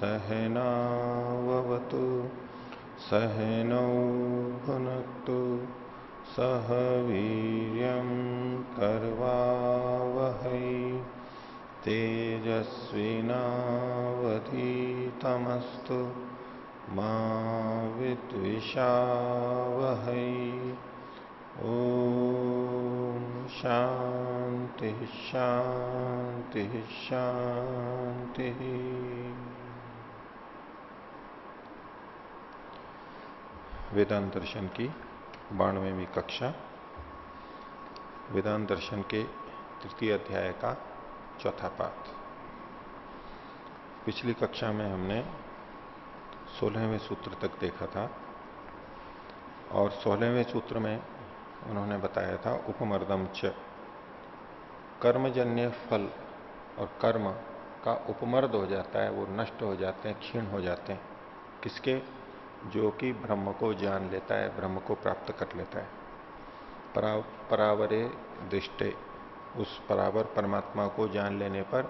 सहनावतु सहनौ भुनक्तु सह वीर्यं करवावहै तेजस्विनावधीतमस्तु मा विद्विषावहै। ओम शांति शांति शांति। वेदांत दर्शन की 92वीं कक्षा, वेदांत दर्शन के तृतीय अध्याय का चौथा पाठ। पिछली कक्षा में हमने 16वें सूत्र तक देखा था और 16वें सूत्र में उन्होंने बताया था उपमर्दम च, कर्मजन्य फल और कर्म का उपमर्द हो जाता है, वो नष्ट हो जाते हैं, क्षीण हो जाते हैं। किसके? जो कि ब्रह्म को जान लेता है, ब्रह्म को प्राप्त कर लेता है। परावरे दृष्टे, उस परावर परमात्मा को जान लेने पर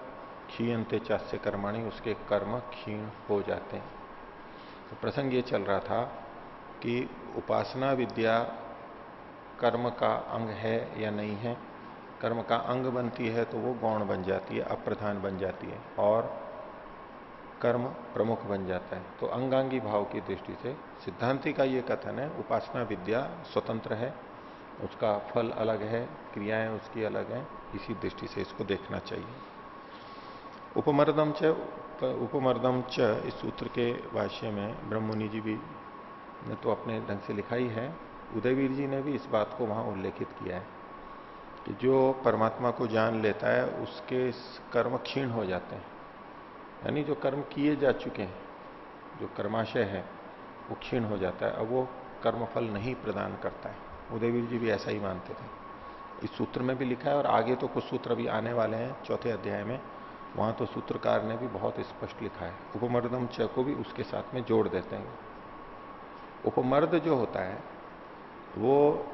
क्षीयन्ते चास्य कर्माणि, उसके कर्म क्षीण हो जाते हैं। तो प्रसंग ये चल रहा था कि उपासना विद्या कर्म का अंग है या नहीं है। कर्म का अंग बनती है तो वो गौण बन जाती है, अप्रधान बन जाती है, और कर्म प्रमुख बन जाता है। तो अंगांगी भाव की दृष्टि से सिद्धांति का ये कथन है, उपासना विद्या स्वतंत्र है, उसका फल अलग है, क्रियाएं उसकी अलग हैं। इसी दृष्टि से इसको देखना चाहिए। उपमर्दम च इस सूत्र के भाष्य में ब्रह्ममुनि जी भी ने तो अपने ढंग से लिखा ही है, उदयवीर जी ने भी इस बात को वहां उल्लेखित किया है कि जो परमात्मा को जान लेता है उसके कर्म क्षीण हो जाते हैं, यानी जो कर्म किए जा चुके हैं, जो कर्माशय है वो क्षीण हो जाता है, अब वो कर्मफल नहीं प्रदान करता है। उदयवीर जी भी ऐसा ही मानते थे। इस सूत्र में भी लिखा है और आगे तो कुछ सूत्र अभी आने वाले हैं चौथे अध्याय में, वहां तो सूत्रकार ने भी बहुत स्पष्ट लिखा है। उपमर्दम च को भी उसके साथ में जोड़ देते हैं। उपमर्द जो होता है, वो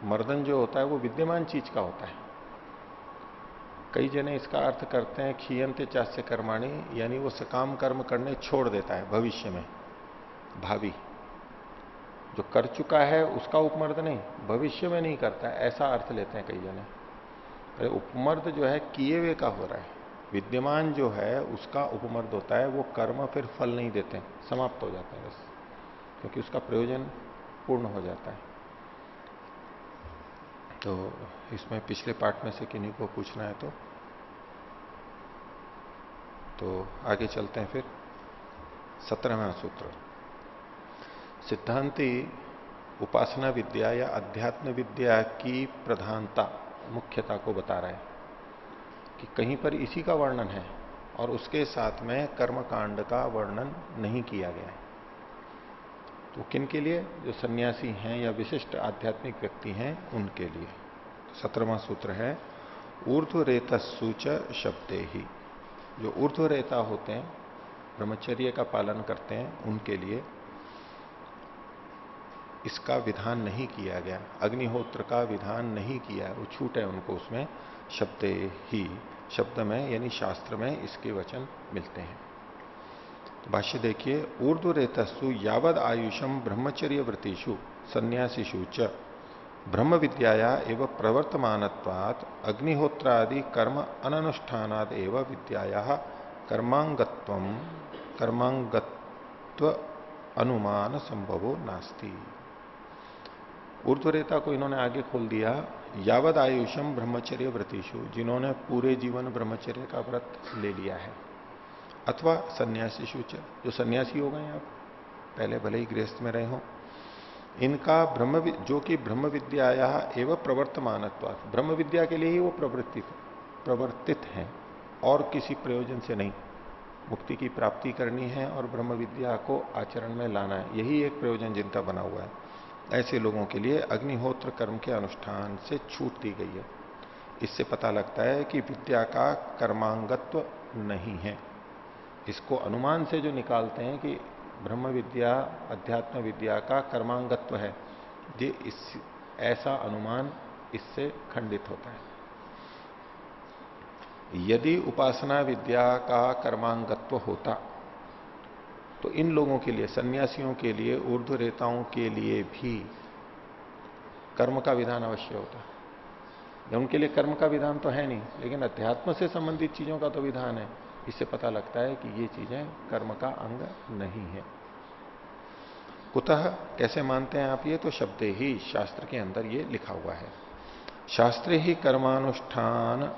मर्दन जो होता है वो विद्यमान चीज का होता है। कई जने इसका अर्थ करते हैं क्षीयन्ते चास्य कर्माणि, यानी वो सकाम कर्म करने छोड़ देता है भविष्य में, भावी जो कर चुका है उसका उपमर्द नहीं, भविष्य में नहीं करता है, ऐसा अर्थ लेते हैं कई जने। अरे उपमर्द जो है किए हुए का हो रहा है, विद्यमान जो है उसका उपमर्द होता है। वो कर्म फिर फल नहीं देते, समाप्त हो जाता है बस, क्योंकि उसका प्रयोजन पूर्ण हो जाता है। तो इसमें पिछले पाठ में से किन्हीं को पूछना है तो आगे चलते हैं। फिर 17वां सूत्र, सिद्धांति उपासना विद्या या अध्यात्म विद्या की प्रधानता, मुख्यता को बता रहा है कि कहीं पर इसी का वर्णन है और उसके साथ में कर्मकांड का वर्णन नहीं किया गया है। तो किन के लिए? जो सन्यासी हैं या विशिष्ट आध्यात्मिक व्यक्ति हैं उनके लिए। 17वां सूत्र है, ऊर्ध्वरेतस्सुच शब्दे ही, जो ऊर्ध्वरेता होते हैं, ब्रह्मचर्य का पालन करते हैं, उनके लिए इसका विधान नहीं किया गया, अग्निहोत्र का विधान नहीं किया, वो छूट है उनको उसमें। शब्दे ही, शब्द में यानी शास्त्र में इसके वचन मिलते हैं। तो भाष्य देखिए, ऊर्ध्वरेतस्सु यावद आयुषम ब्रह्मचर्य व्रतिषु सन्यासीषु च ब्रह्म विद्याया एवं प्रवर्तमानत्वात् अग्निहोत्रादि कर्म अननुष्ठानाद एवं विद्याया कर्मांगत्व अनुमान संभवो नास्ति। ऊर्ध्वरेता को इन्होंने आगे खोल दिया, यावद आयुषम ब्रह्मचर्य व्रतिषु, जिन्होंने पूरे जीवन ब्रह्मचर्य का व्रत ले लिया है, अथवा सन्यासीषु च, जो सन्यासी हो गए हैं, आप पहले भले ही गृहस्थ में रहे हो, इनका जो कि ब्रह्म विद्याया एवं प्रवर्तमानत्वात्, ब्रह्म विद्या के लिए ही वो प्रवर्तित है और किसी प्रयोजन से नहीं। मुक्ति की प्राप्ति करनी है और ब्रह्म विद्या को आचरण में लाना है, यही एक प्रयोजन जिनका बना हुआ है। ऐसे लोगों के लिए अग्निहोत्र कर्म के अनुष्ठान से छूट दी गई है। इससे पता लगता है कि विद्या का कर्मांगत्व नहीं है। इसको अनुमान से जो निकालते हैं कि ब्रह्म विद्या अध्यात्म विद्या का कर्मांगत्व है, ये ऐसा अनुमान इससे खंडित होता है। यदि उपासना विद्या का कर्मांगत्व होता तो इन लोगों के लिए, सन्यासियों के लिए, ऊर्ध्वरेताओं के लिए भी कर्म का विधान अवश्य होता है। उनके लिए कर्म का विधान तो है नहीं, लेकिन अध्यात्म से संबंधित चीजों का तो विधान है। इससे पता लगता है कि ये चीजें कर्म का अंग नहीं है। कुतः, कैसे मानते हैं आप ये? तो शब्द ही, शास्त्र के अंदर ये लिखा हुआ है। शास्त्रे ही कर्मानुष्ठान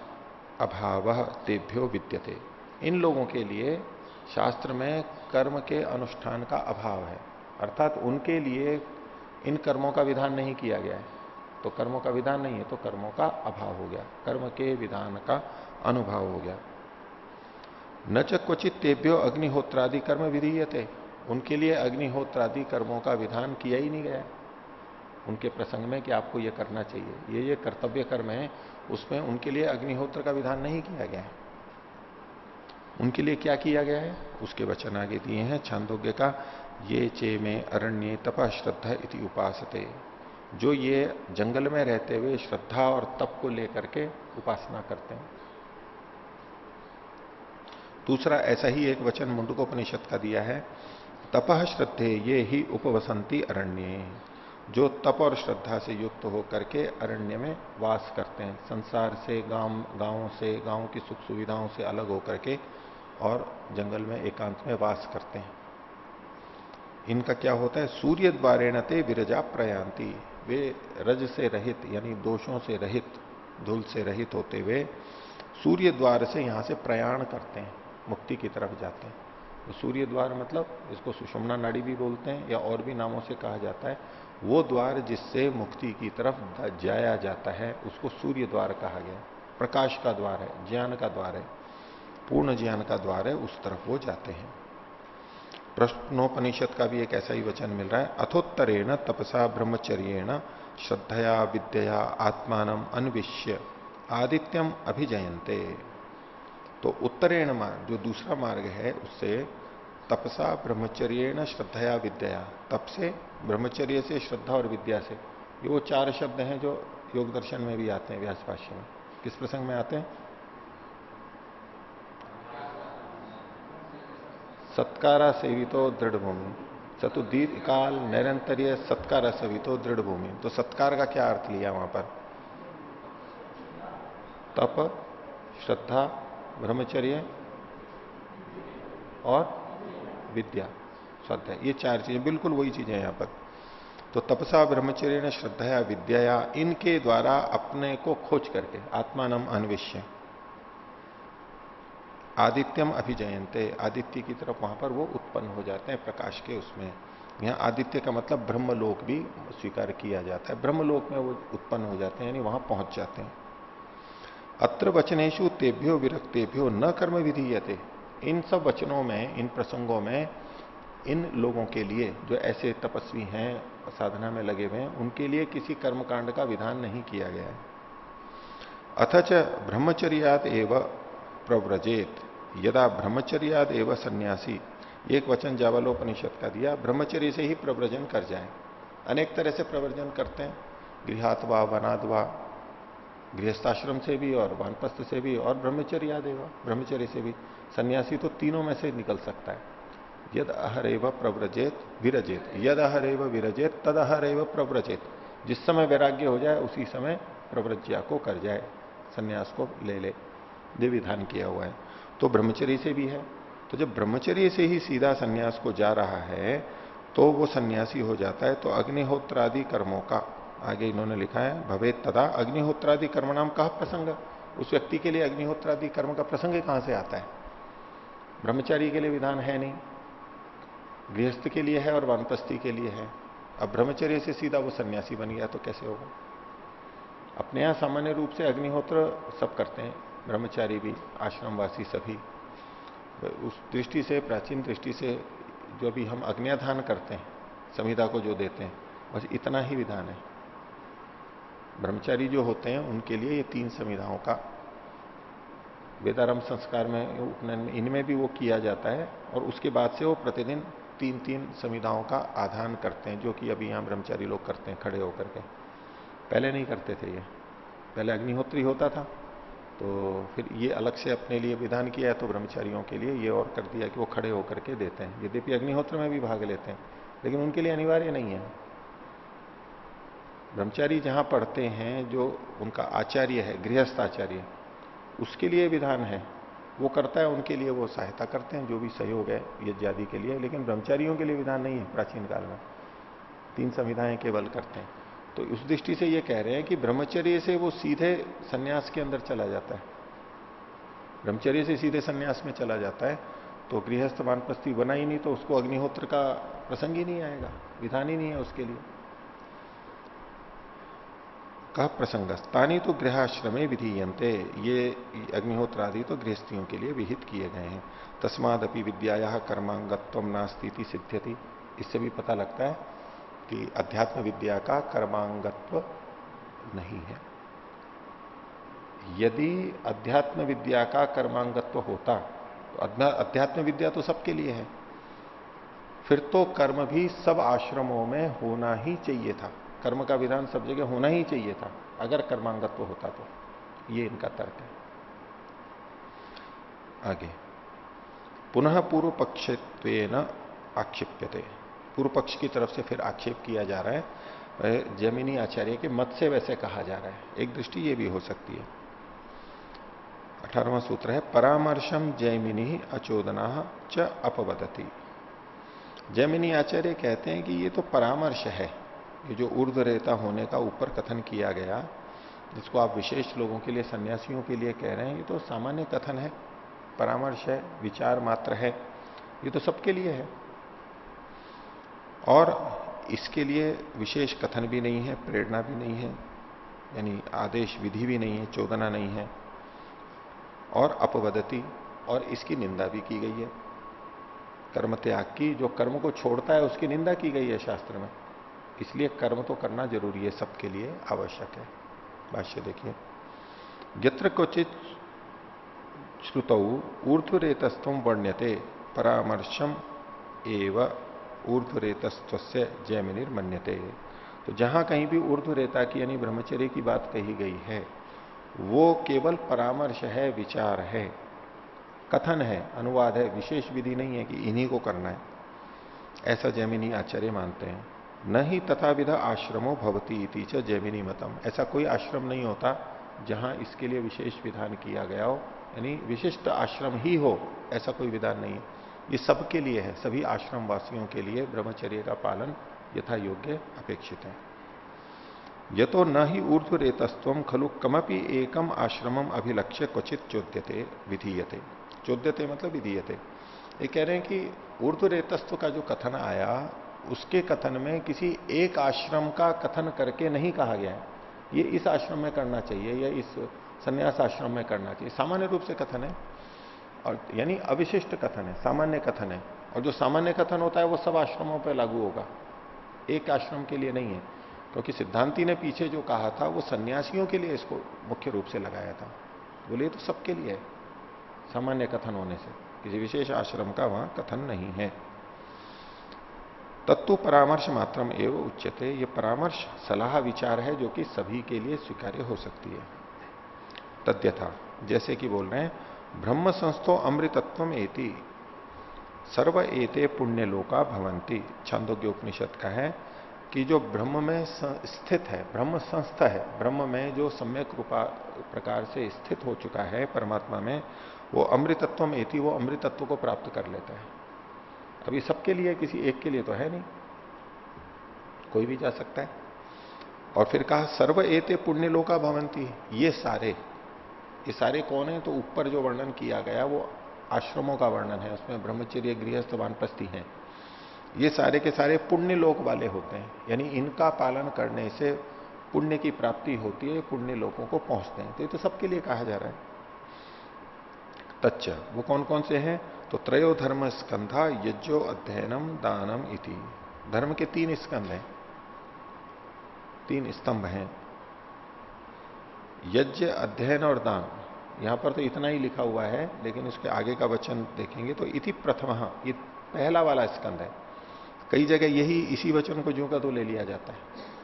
अभाव तेभ्यो विद्यते। इन लोगों के लिए शास्त्र में कर्म के अनुष्ठान का अभाव है, अर्थात उनके लिए इन कर्मों का विधान नहीं किया गया है। तो कर्मों का विधान नहीं है तो कर्मों का अभाव हो गया, कर्म के विधान का अनुभव हो गया। न च क्वचित तेभ्यो अग्निहोत्रादि कर्म विधीयते। उनके लिए अग्निहोत्रादि कर्मों का विधान किया ही नहीं गया उनके प्रसंग में कि आपको यह करना चाहिए, ये कर्तव्य कर्म है, उसमें उनके लिए अग्निहोत्र का विधान नहीं किया गया है। उनके लिए क्या किया गया है उसके वचन आगे दिए हैं छांदोग्य का। ये चे में अरण्य तप श्रद्धा इति उपासते। जो ये जंगल में रहते हुए श्रद्धा और तप को लेकर के उपासना करते हैं। दूसरा ऐसा ही एक वचन मुंडकोपनिषद का दिया है, तपः श्रद्धे ये ही उपवसंती अरण्ये। जो तप और श्रद्धा से युक्त होकर के अरण्य में वास करते हैं, संसार से, गांवों से, गांव की सुख सुविधाओं से अलग होकर के और जंगल में एकांत में वास करते हैं। इनका क्या होता है? सूर्य द्वारेणते विरजा प्रयांति। वे रज से रहित यानी दोषों से रहित, धूल से रहित होते हुए सूर्य द्वार से यहां से प्रयाण करते हैं, मुक्ति की तरफ जाते हैं। तो सूर्य द्वार मतलब इसको सुषुम्ना नाड़ी भी बोलते हैं या और भी नामों से कहा जाता है। वो द्वार जिससे मुक्ति की तरफ जाया जाता है उसको सूर्य द्वार कहा गया। प्रकाश का द्वार है, ज्ञान का द्वार है, पूर्ण ज्ञान का द्वार है, उस तरफ वो जाते हैं। प्रश्नोपनिषद का भी एक ऐसा ही वचन मिल रहा है, अथोत्तरेण तपसा ब्रह्मचर्येण श्रद्धया विद्या आत्मानम अन्विष्य आदित्यम अभिजयंते। तो उत्तरेण मार्ग, जो दूसरा मार्ग है, उससे तपसा ब्रह्मचर्येण श्रद्धया विद्या, तप से, ब्रह्मचर्य से, श्रद्धा और विद्या से। ये वो चार शब्द हैं जो योग दर्शन में भी आते हैं, व्यास भाष्य में। किस प्रसंग में आते हैं? सत्कारा सेवितो दृढ़ भूमि, चतुर्दीर्घ काल निरंतर्य सत्कार सेवितो दृढ़ भूमि। तो सत्कार का क्या अर्थ लिया वहां पर? तप, श्रद्धा, ब्रह्मचर्य और विद्या, श्रद्धा, ये चार चीजें, बिल्कुल वही चीजें यहां पर। तो तपसा ब्रह्मचर्य श्रद्धा विद्या, इनके द्वारा अपने को खोज करके आत्मानम अन्विष्य आदित्यम अभिजयंते, आदित्य की तरफ वहां पर वो उत्पन्न हो जाते हैं प्रकाश के उसमें। यहां आदित्य का मतलब ब्रह्मलोक भी स्वीकार किया जाता है। ब्रह्मलोक में वो उत्पन्न हो जाते हैं, यानी वहां पहुंच जाते हैं। अत्र वचनेशु तेभ्यो विरक्तेभ्यो न कर्म विधीयते। इन सब वचनों में, इन प्रसंगों में, इन लोगों के लिए जो ऐसे तपस्वी हैं, साधना में लगे हुए हैं, उनके लिए किसी कर्मकांड का विधान नहीं किया गया है। अथच ब्रह्मचर्याद एव प्रव्रजेत यदा ब्रह्मचर्याद एव सन्यासी। एक वचन जावलोपनिषद का दिया, ब्रह्मचर्य से ही प्रव्रजन कर जाए। अनेक तरह से प्रव्रजन करते हैं, गृहात्वा, वनाद्वा, गृहस्थाश्रम से भी और वानप्रस्थ से भी, और ब्रह्मचर्याद एव, ब्रह्मचर्य से भी। सन्यासी तो तीनों में से निकल सकता है। यद अहरेव प्रव्रजेत विरजेत, यद अहरेव विरजेत तद अहरेव प्रव्रजेत। जिस समय वैराग्य हो जाए उसी समय प्रव्रज्या को कर जाए, सन्यास को ले ले, ये विधान किया हुआ है। तो ब्रह्मचर्य से भी है। तो जब ब्रह्मचर्य से ही सीधा सन्यास को जा रहा है तो वो सन्यासी हो जाता है। तो अग्निहोत्रादि कर्मों का, आगे इन्होंने लिखा है, भवेत तदा अग्निहोत्रादि कर्म नाम का प्रसंग। उस व्यक्ति के लिए अग्निहोत्रादि कर्म का प्रसंग कहां से आता है? ब्रह्मचारी के लिए विधान है नहीं, गृहस्थ के लिए है और वानप्रस्थी के लिए है। अब ब्रह्मचर्य से सीधा वो सन्यासी बन गया तो कैसे होगा? अपने यहां सामान्य रूप से अग्निहोत्र सब करते हैं, ब्रह्मचारी भी, आश्रमवासी सभी। उस दृष्टि से, प्राचीन दृष्टि से, जो भी हम अग्न्याधान करते हैं, संविदा को जो देते हैं, बस इतना ही विधान है। ब्रह्मचारी जो होते हैं उनके लिए ये 3 संविधाओं का, वेदारंभ संस्कार में, उपनयन में, इनमें भी वो किया जाता है। और उसके बाद से वो प्रतिदिन 3-3 संविधाओं का आधान करते हैं, जो कि अभी यहां ब्रह्मचारी लोग करते हैं खड़े होकर के। पहले नहीं करते थे ये, पहले अग्निहोत्री होता था, तो फिर ये अलग से अपने लिए विधान किया है, तो ब्रह्मचारियों के लिए ये और कर दिया कि वो खड़े होकर के देते हैं। यद्यपि अग्निहोत्र में भी भाग लेते हैं, लेकिन उनके लिए अनिवार्य नहीं है। ब्रह्मचारी जहां पढ़ते हैं, जो उनका आचार्य है, गृहस्थ आचार्य, उसके लिए विधान है, वो करता है, उनके लिए वो सहायता करते हैं, जो भी सहयोग है यज्ञ आदि के लिए। लेकिन ब्रह्मचारियों के लिए विधान नहीं है। प्राचीन काल में 3 संविधाएं केवल करते हैं। तो उस दृष्टि से ये कह रहे हैं कि ब्रह्मचर्य से वो सीधे सन्यास के अंदर चला जाता है, ब्रह्मचर्य से सीधे सन्यास में चला जाता है। तो गृहस्थ वानप्रस्थी बना ही नहीं, तो उसको अग्निहोत्र का प्रसंग ही नहीं आएगा, विधान ही नहीं है उसके लिए। कह प्रसंग तानी तो गृहाश्रमे विधीयन्ते, ये अग्निहोत्र आदि तो गृहस्थियों के लिए विहित किए गए हैं। तस्मादपि विद्याया कर्मांगत्वम नास्तीति सिद्ध्यति, इससे भी पता लगता है कि अध्यात्म विद्या का कर्मांगत्व नहीं है। यदि अध्यात्म विद्या का कर्मांगत्व होता तो अध्यात्म विद्या तो सबके लिए है, फिर तो कर्म भी सब आश्रमों में होना ही चाहिए था, कर्म का विधान सब जगह होना ही चाहिए था अगर कर्मांगत्व होता तो। ये इनका तर्क है। आगे पुनः पूर्व पक्षत्वेन आक्षेप्यते, पूर्व पक्ष की तरफ से फिर आक्षेप किया जा रहा है। जैमिनी आचार्य के मत से वैसे कहा जा रहा है, एक दृष्टि ये भी हो सकती है। 18वां सूत्र है परामर्शम जैमिनी अचोदना च अपवदति। जैमिनी आचार्य कहते हैं कि ये तो परामर्श है, ये जो ऊर्ध्वरेता होने का ऊपर कथन किया गया, जिसको आप विशेष लोगों के लिए, सन्यासियों के लिए कह रहे हैं, ये तो सामान्य कथन है, परामर्श है, विचार मात्र है, ये तो सबके लिए है। और इसके लिए विशेष कथन भी नहीं है, प्रेरणा भी नहीं है, यानी आदेश विधि भी नहीं है, चोदना नहीं है। और अपवदति, और इसकी निंदा भी की गई है। कर्म त्याग की, जो कर्म को छोड़ता है उसकी निंदा की गई है शास्त्र में। इसलिए कर्म तो करना जरूरी है, सबके लिए आवश्यक है। भाष्य देखिए, यत्र क्वचित श्रुतौ ऊर्ध्वरेतस्त्वं वर्ण्यते परामर्शम एव ऊर्ध्वरेतस्त्वस्य जैमिनिर्मन्यते। तो जहां कहीं भी ऊर्ध्वरेता की यानी ब्रह्मचर्य की बात कही गई है, वो केवल परामर्श है, विचार है, कथन है, अनुवाद है, विशेष विधि नहीं है कि इन्हीं को करना है, ऐसा जैमिनी आचार्य मानते हैं। न ही तथाविध आश्रमो भवती इति च जैमिनी मतम, ऐसा कोई आश्रम नहीं होता जहां इसके लिए विशेष विधान किया गया हो, यानी विशिष्ट आश्रम ही हो, ऐसा कोई विधान नहीं है। ये सबके लिए है, सभी आश्रम वासियों के लिए ब्रह्मचर्य का पालन यथा योग्य अपेक्षित है। यतो न ही ऊर्ध्वरेतस्त्वं खलु कमपि एकम आश्रमम अभिलक्ष्य क्वचित चोद्यते विधीयते। चोद्यते मतलब विधीयते। ये कह रहे हैं कि ऊर्ध्वरेतस्त्व का जो कथन आया, उसके कथन में किसी एक आश्रम का कथन करके नहीं कहा गया है ये इस आश्रम में करना चाहिए या इस संन्यास आश्रम में करना चाहिए। सामान्य रूप से कथन है, और यानी अविशिष्ट कथन है, सामान्य कथन है। और जो सामान्य कथन होता है वो सब आश्रमों पर लागू होगा, एक आश्रम के लिए नहीं है। क्योंकि सिद्धांति ने पीछे जो कहा था वो सन्यासियों के लिए इसको मुख्य रूप से लगाया था। बोले तो सबके लिए है, सामान्य कथन होने से किसी विशेष आश्रम का वहां कथन नहीं है। तत्व परामर्श मात्रम एवं उच्यते, ये परामर्श सलाह विचार है जो कि सभी के लिए स्वीकार्य हो सकती है। तद्यथा, जैसे कि बोल रहे हैं ब्रह्म संस्थो अमृतत्वम एति सर्व एते पुण्य लोका भवंती। छांदोग्य उपनिषद का है कि जो ब्रह्म में स्थित है, ब्रह्म संस्थ है, ब्रह्म में जो सम्यक रूपा प्रकार से स्थित हो चुका है परमात्मा में, वो अमृतत्वम एति, वो अमृतत्व को प्राप्त कर लेता है। अभी सबके लिए, किसी एक के लिए तो है नहीं, कोई भी जा सकता है। और फिर कहा सर्व एते पुण्य लोका भवंती, ये सारे कौन है? तो ऊपर जो वर्णन किया गया वो आश्रमों का वर्णन है, उसमें ब्रह्मचर्य, गृहस्थ, वानप्रस्थी हैं। ये सारे के सारे पुण्य लोक वाले होते हैं, यानी इनका पालन करने से पुण्य की प्राप्ति होती है, पुण्य लोकों को पहुंचते हैं। तो ये तो सबके लिए कहा जा रहा है। तच्च, वो कौन कौन से हैं? तो त्रयो धर्म स्कंधा यज्ञो अध्ययनम दानम इति। धर्म के 3 स्कंध हैं, 3 स्तंभ हैं, यज्ञ, अध्ययन और दान। यहां पर तो इतना ही लिखा हुआ है, लेकिन उसके आगे का वचन देखेंगे तो इति प्रथम, ये पहला वाला स्कंध है। कई जगह यही इसी वचन को ज्यों का तो ले लिया जाता है।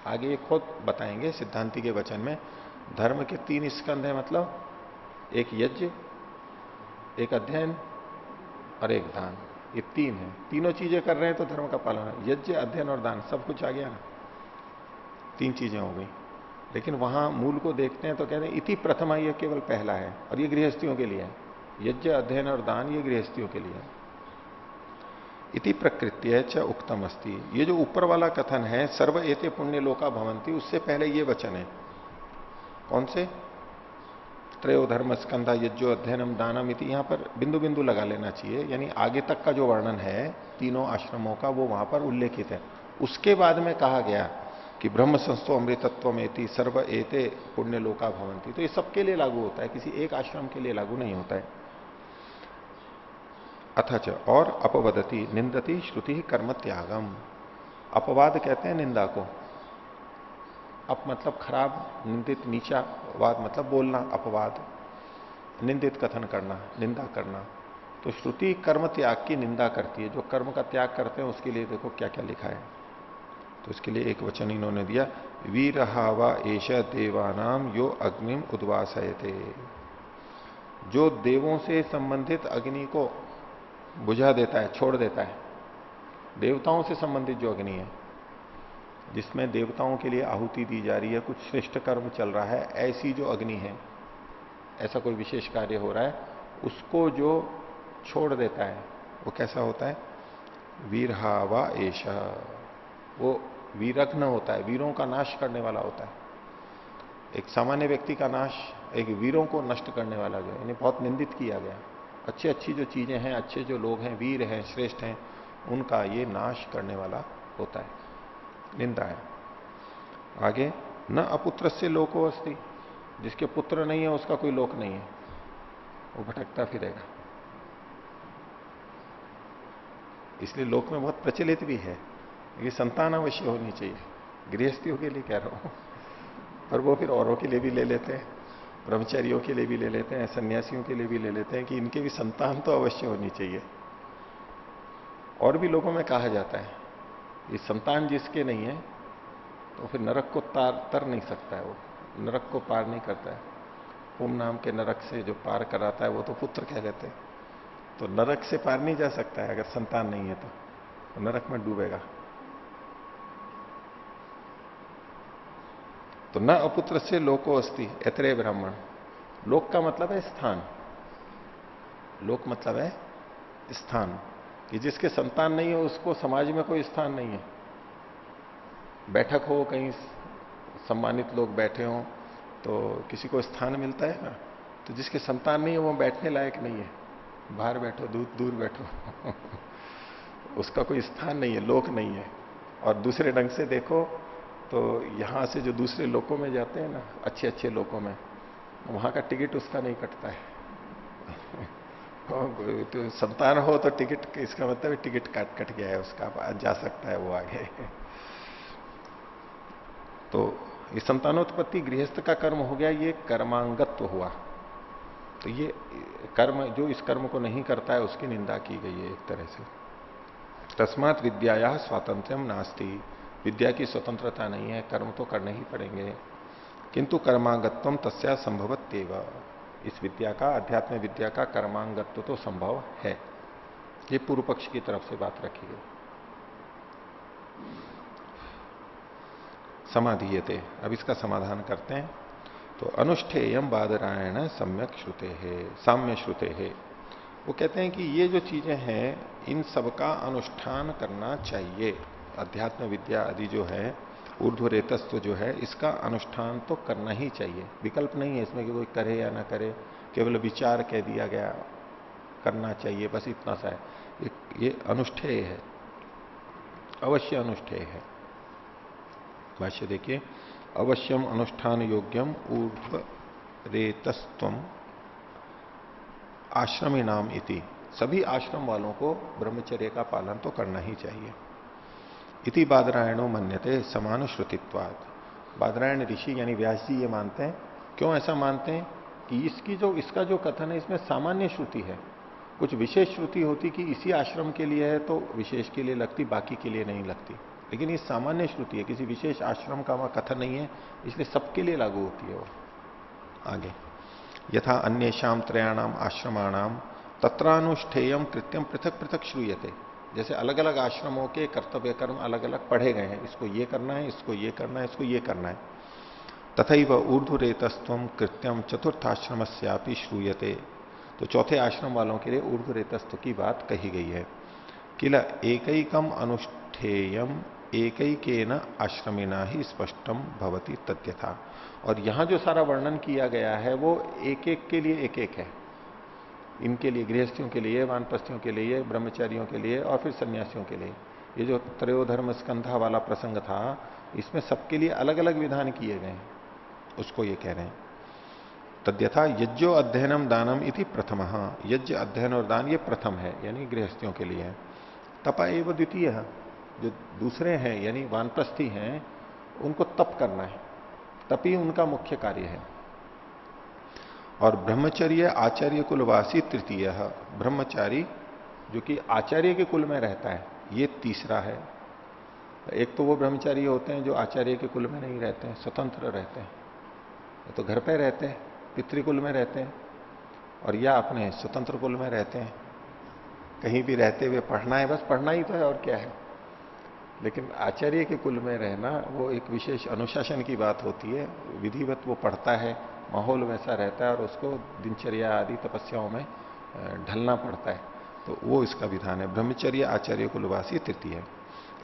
आगे ये खुद बताएंगे सिद्धांति के वचन में। धर्म के 3 स्कंध है, मतलब एक यज्ञ, एक अध्ययन और एक दान, ये तीन है। तीनों चीजें कर रहे हैं तो धर्म का पालन है। यज्ञ, अध्ययन और दान सब कुछ आ गया ना, तीन चीजें हो गई। लेकिन वहां मूल को देखते हैं तो कहते हैं इति प्रथमा, ये केवल पहला है और ये गृहस्थियों के लिए है। यज्ञ, अध्ययन और दान ये गृहस्थियों के लिए है। इति प्रकृत्य च उक्तम अस्ति, ये जो ऊपर वाला कथन है सर्व एते पुण्य लोका भवंती, उससे पहले ये वचन है। कौन से? त्रयो धर्म स्कंधा यज्ञो अध्ययनम दानम इति, यहां पर बिंदु बिंदु लगा लेना चाहिए। यानी आगे तक का जो वर्णन है तीनों आश्रमों का वो वहां पर उल्लेखित है। उसके बाद में कहा गया कि ब्रह्म संस्थो अमृतत्व में सर्व एते पुण्य लोका भवंती, तो ये सबके लिए लागू होता है, किसी एक आश्रम के लिए लागू नहीं होता है। अथच, और अपवदति निंदति श्रुति कर्म त्यागम, अपवाद कहते हैं निंदा को। अप मतलब खराब, निंदित नीचा, वाद मतलब बोलना, अपवाद, निंदित कथन करना, निंदा करना। तो श्रुति कर्म त्याग की निंदा करती है। जो कर्म का त्याग करते हैं उसके लिए देखो क्या क्या लिखा है। तो इसके लिए एक वचन इन्होंने दिया, वीरहावा एष देवानाम यो अग्निम उद्वासयते, जो देवों से संबंधित अग्नि को बुझा देता है, छोड़ देता है। देवताओं से संबंधित जो अग्नि है, जिसमें देवताओं के लिए आहुति दी जा रही है, कुछ श्रेष्ठ कर्म चल रहा है, ऐसी जो अग्नि है, ऐसा कोई विशेष कार्य हो रहा है, उसको जो छोड़ देता है वो कैसा होता है? वीरहावा एषा, वो वीरघ्न होता है, वीरों का नाश करने वाला होता है। एक सामान्य व्यक्ति का नाश, एक वीरों को नष्ट करने वाला जो है, यानी बहुत निंदित किया गया। अच्छी अच्छी जो चीजें हैं, अच्छे जो लोग हैं, वीर हैं, श्रेष्ठ हैं, उनका ये नाश करने वाला होता है, निंदा है। आगे, न अपुत्र से लोको अस्ति, जिसके पुत्र नहीं है उसका कोई लोक नहीं है, वो भटकता फिरेगा। इसलिए लोक में बहुत प्रचलित भी है कि संतान अवश्य होनी चाहिए। गृहस्थियों के लिए कह रहा हूं, पर वो फिर औरों के लिए भी ले लेते हैं, ब्रह्मचारियों के लिए भी ले लेते हैं, सन्यासियों के लिए भी ले लेते हैं कि इनके भी संतान तो अवश्य होनी चाहिए। और भी लोगों में कहा जाता है ये संतान जिसके नहीं है तो फिर नरक को तर नहीं सकता है, वो नरक को पार नहीं करता है। पुम नाम के नरक से जो पार कराता है वो तो पुत्र कह लेते हैं। तो नरक से पार नहीं जा सकता है अगर संतान नहीं है तो नरक में डूबेगा। तो न अपुत्र से लोको अस्ति एतरे ब्राह्मण, लोक का मतलब है स्थान, लोक मतलब है स्थान, कि जिसके संतान नहीं हो उसको समाज में कोई स्थान नहीं है। बैठक हो, कहीं सम्मानित लोग बैठे हों तो किसी को स्थान मिलता है ना, तो जिसके संतान नहीं है वो बैठने लायक नहीं है, बाहर बैठो, दूर दूर बैठो उसका कोई स्थान नहीं है, लोक नहीं है। और दूसरे ढंग से देखो तो यहां से जो दूसरे लोकों में जाते हैं ना, अच्छे अच्छे लोकों में, वहां का टिकट उसका नहीं कटता है तो संतान हो तो टिकट, इसका मतलब टिकट कट गया है उसका, जा सकता है वो आगे तो ये संतानोत्पत्ति गृहस्थ का कर्म हो गया, ये कर्मांगत्व हुआ। तो ये कर्म, जो इस कर्म को नहीं करता है उसकी निंदा की गई है एक तरह से। तस्मात विद्या स्वातंत्र्यम नास्ति, विद्या की स्वतंत्रता नहीं है, कर्म तो करने ही पड़ेंगे। किंतु कर्मांगत्वम तस्या संभवत्येव, इस विद्या का, अध्यात्म विद्या का कर्मांगत्व तो संभव है। ये पूर्व पक्ष की तरफ से बात रखी गई। समाधीयते, अब इसका समाधान करते हैं। तो अनुष्ठेयम बादरायण सम्यक श्रुते है, साम्य श्रुते है। वो कहते हैं कि ये जो चीजें हैं इन सबका अनुष्ठान करना चाहिए। अध्यात्म विद्या आदि जो है, ऊर्ध्वरेतस्व जो है, इसका अनुष्ठान तो करना ही चाहिए, विकल्प नहीं है इसमें कि कोई करे या ना करे, केवल विचार कह दिया गया, करना चाहिए बस इतना सा है। ये अनुष्ठेय है, अवश्य अनुष्ठेय है। भाष्य देखिए, अवश्यम अनुष्ठान योग्यम ऊर्ध्व रेतस्त्वम आश्रमी नाम इति, सभी आश्रम वालों को ब्रह्मचर्य का पालन तो करना ही चाहिए। इति बादरायणो मन्यते समान श्रुतित्वात्, बादरायण ऋषि यानी व्यास जी ये मानते हैं। क्यों ऐसा मानते हैं? कि इसका जो कथन है इसमें सामान्य श्रुति है, कुछ विशेष श्रुति होती कि इसी आश्रम के लिए है तो विशेष के लिए लगती, बाकी के लिए नहीं लगती। लेकिन ये सामान्य श्रुति है, किसी विशेष आश्रम का वहां कथन नहीं है, इसलिए सबके लिए लागू होती है वो। आगे, यथा अन्येषाम त्रयाणाम आश्रमाणाम तत्रानुष्ठेयम कृत्यम पृथक पृथक श्रूयते। जैसे अलग अलग आश्रमों के कर्तव्य कर्म अलग अलग पढ़े गए हैं, इसको ये करना है, इसको ये करना है, इसको ये करना है। तथैव ऊर्ध्वरेतस्त्वम कृत्यम चतुर्थाश्रमस्यापि श्रूयते। तो चौथे आश्रम वालों के लिए ऊर्ध्वरेतस्त्व की बात कही गई है। किल एकैकम अनुष्ठेयम एकैकेन आश्रमिना ही स्पष्टम भवति तद्यथा। और यहां जो सारा वर्णन किया गया है वो एक एक के लिए एक एक है। इनके लिए, गृहस्थियों के लिए, वानप्रस्थियों के लिए, ब्रह्मचारियों के लिए और फिर सन्यासियों के लिए। ये जो त्रयोधर्म स्कंधा वाला प्रसंग था, इसमें सबके लिए अलग अलग विधान किए गए हैं, उसको ये कह रहे हैं। तद्यथा यज्ञो अध्ययनम दानम इति प्रथम। यज्ञ, अध्ययन और दान ये प्रथम है, यानी गृहस्थियों के लिए है। तपा एवं द्वितीय, जो दूसरे हैं यानी वानप्रस्थी हैं, उनको तप करना है, तप ही उनका मुख्य कार्य है। और ब्रह्मचर्य आचार्य कुलवासी तृतीय, ब्रह्मचारी जो कि आचार्य के कुल में रहता है, ये तीसरा है। एक तो वो ब्रह्मचारी होते हैं जो आचार्य के कुल में नहीं रहते हैं, स्वतंत्र रहते हैं, तो घर पे रहते हैं, पितृकुल में रहते हैं, और या अपने स्वतंत्र कुल में रहते हैं। कहीं भी रहते हुए पढ़ना है, बस पढ़ना ही तो है और क्या है। लेकिन आचार्य के कुल में रहना वो एक विशेष अनुशासन की बात होती है, विधिवत वो पढ़ता है, माहौल वैसा रहता है और उसको दिनचर्या आदि तपस्याओं में ढलना पड़ता है, तो वो इसका विधान है। ब्रह्मचर्य आचार्य कुलवासी तृतीय।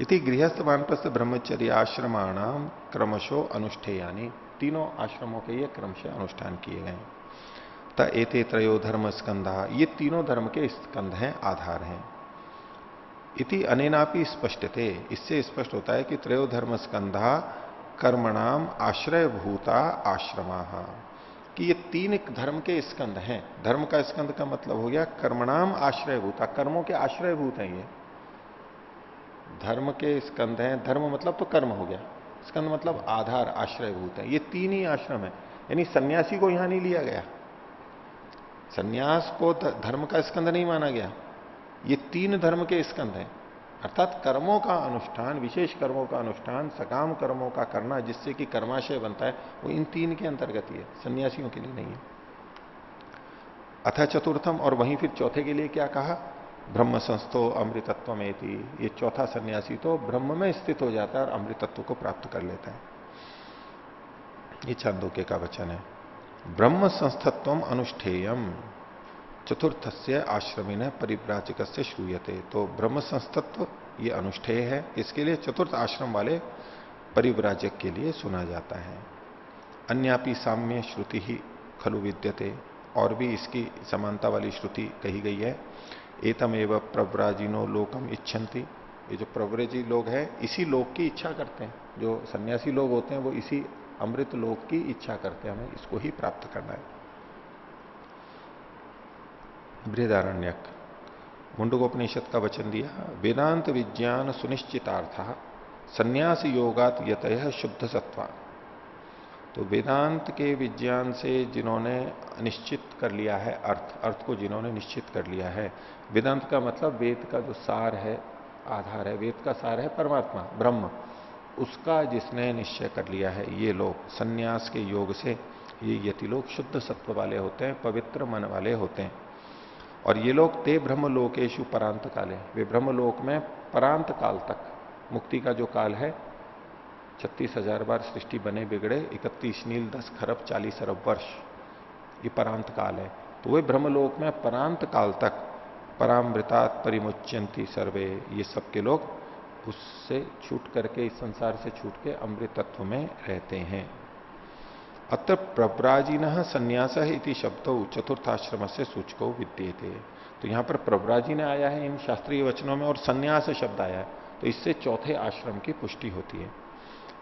इति गृहस्थ वानप्रस्थ ब्रह्मचर्य आश्रमाणाम क्रमशो अनुष्ठेयानी, तीनों आश्रमों के ये क्रमशः अनुष्ठान किए गए। त एते त्रयो धर्म स्कंधा, ये तीनों धर्म के स्कंध हैं, आधार हैं। इति अनेनापि स्पष्टते, इससे स्पष्ट होता है कि त्रयो धर्म स्कंधा कर्मणाम आश्रय भूता आश्रमा, कि ये तीन धर्म के स्कंध हैं। धर्म का स्कंध का मतलब हो गया कर्मणाम आश्रय भूता, कर्मों के आश्रय भूत हैं ये। धर्म के स्कंध हैं, धर्म मतलब तो कर्म हो गया, स्कंध मतलब आधार, आश्रयभूत है। ये तीन ही आश्रम है, यानी सन्यासी को यहां नहीं लिया गया, सन्यास को धर्म का स्कंध नहीं माना गया। ये तीन धर्म के स्कंध हैं, अर्थात कर्मों का अनुष्ठान, विशेष कर्मों का अनुष्ठान, सकाम कर्मों का करना जिससे कि कर्माशय बनता है, वो इन तीन के अंतर्गत ही है, सन्यासियों के लिए नहीं है। अथ चतुर्थम, और वहीं फिर चौथे के लिए क्या कहा, ब्रह्म संस्थो अमृतत्व में थी। ये चौथा सन्यासी तो ब्रह्म में स्थित हो जाता है और अमृतत्व को प्राप्त कर लेता है। ये छांदोग्य का वचन है। ब्रह्म संस्थत्व अनुष्ठेयम चतुर्थस्य आश्रमिन परिव्राजक से श्रूयते। तो ब्रह्म संस्थत्व ये अनुष्ठेय है, इसके लिए चतुर्थ आश्रम वाले परिव्राजक के लिए सुना जाता है। अन्यापि साम्य श्रुति ही खलु विद्यते, और भी इसकी समानता वाली श्रुति कही गई है। एतमेव प्रव्राजिनो लोकम इच्छन्ति, ये जो प्रव्रजी लोग हैं इसी लोक की इच्छा करते हैं, जो सन्यासी लोग होते हैं वो इसी अमृत लोक की इच्छा करते हैं, हमें इसको ही प्राप्त करना है। बृहदारण्यक, मुंडकोपनिषद का वचन दिया, वेदांत विज्ञान सुनिश्चितार्थ संन्यास योगात यतः शुद्ध सत्वा। तो वेदांत के विज्ञान से जिन्होंने निश्चित कर लिया है अर्थ को जिन्होंने निश्चित कर लिया है, वेदांत का मतलब वेद का जो सार है, आधार है, वेद का सार है परमात्मा ब्रह्म, उसका जिसने निश्चय कर लिया है, ये लोग सन्यास के योग से ये यति लोग शुद्ध सत्व वाले होते हैं, पवित्र मन वाले होते हैं। और ये लोग ते ब्रह्मलोकेशु परांत काले, वे ब्रह्मलोक में परांत काल तक, मुक्ति का जो काल है 36,000 बार सृष्टि बने बिगड़े 31 नील 10 खरब 40 अरब वर्ष, ये परांत काल है। तो वे ब्रह्मलोक में परांत काल तक परामृतात परिमुच्यंती सर्वे, ये सबके लोग उससे छूट करके, इस संसार से छूट के अमृत तत्व में रहते हैं। अत्र प्रव्राजिन संन्यास इति शब्दों चतुर्थाश्रम से सूचको विद्येते। तो यहां पर प्रव्राजिन आया है इन शास्त्रीय वचनों में, और संन्यास शब्द आया है, तो इससे चौथे आश्रम की पुष्टि होती है।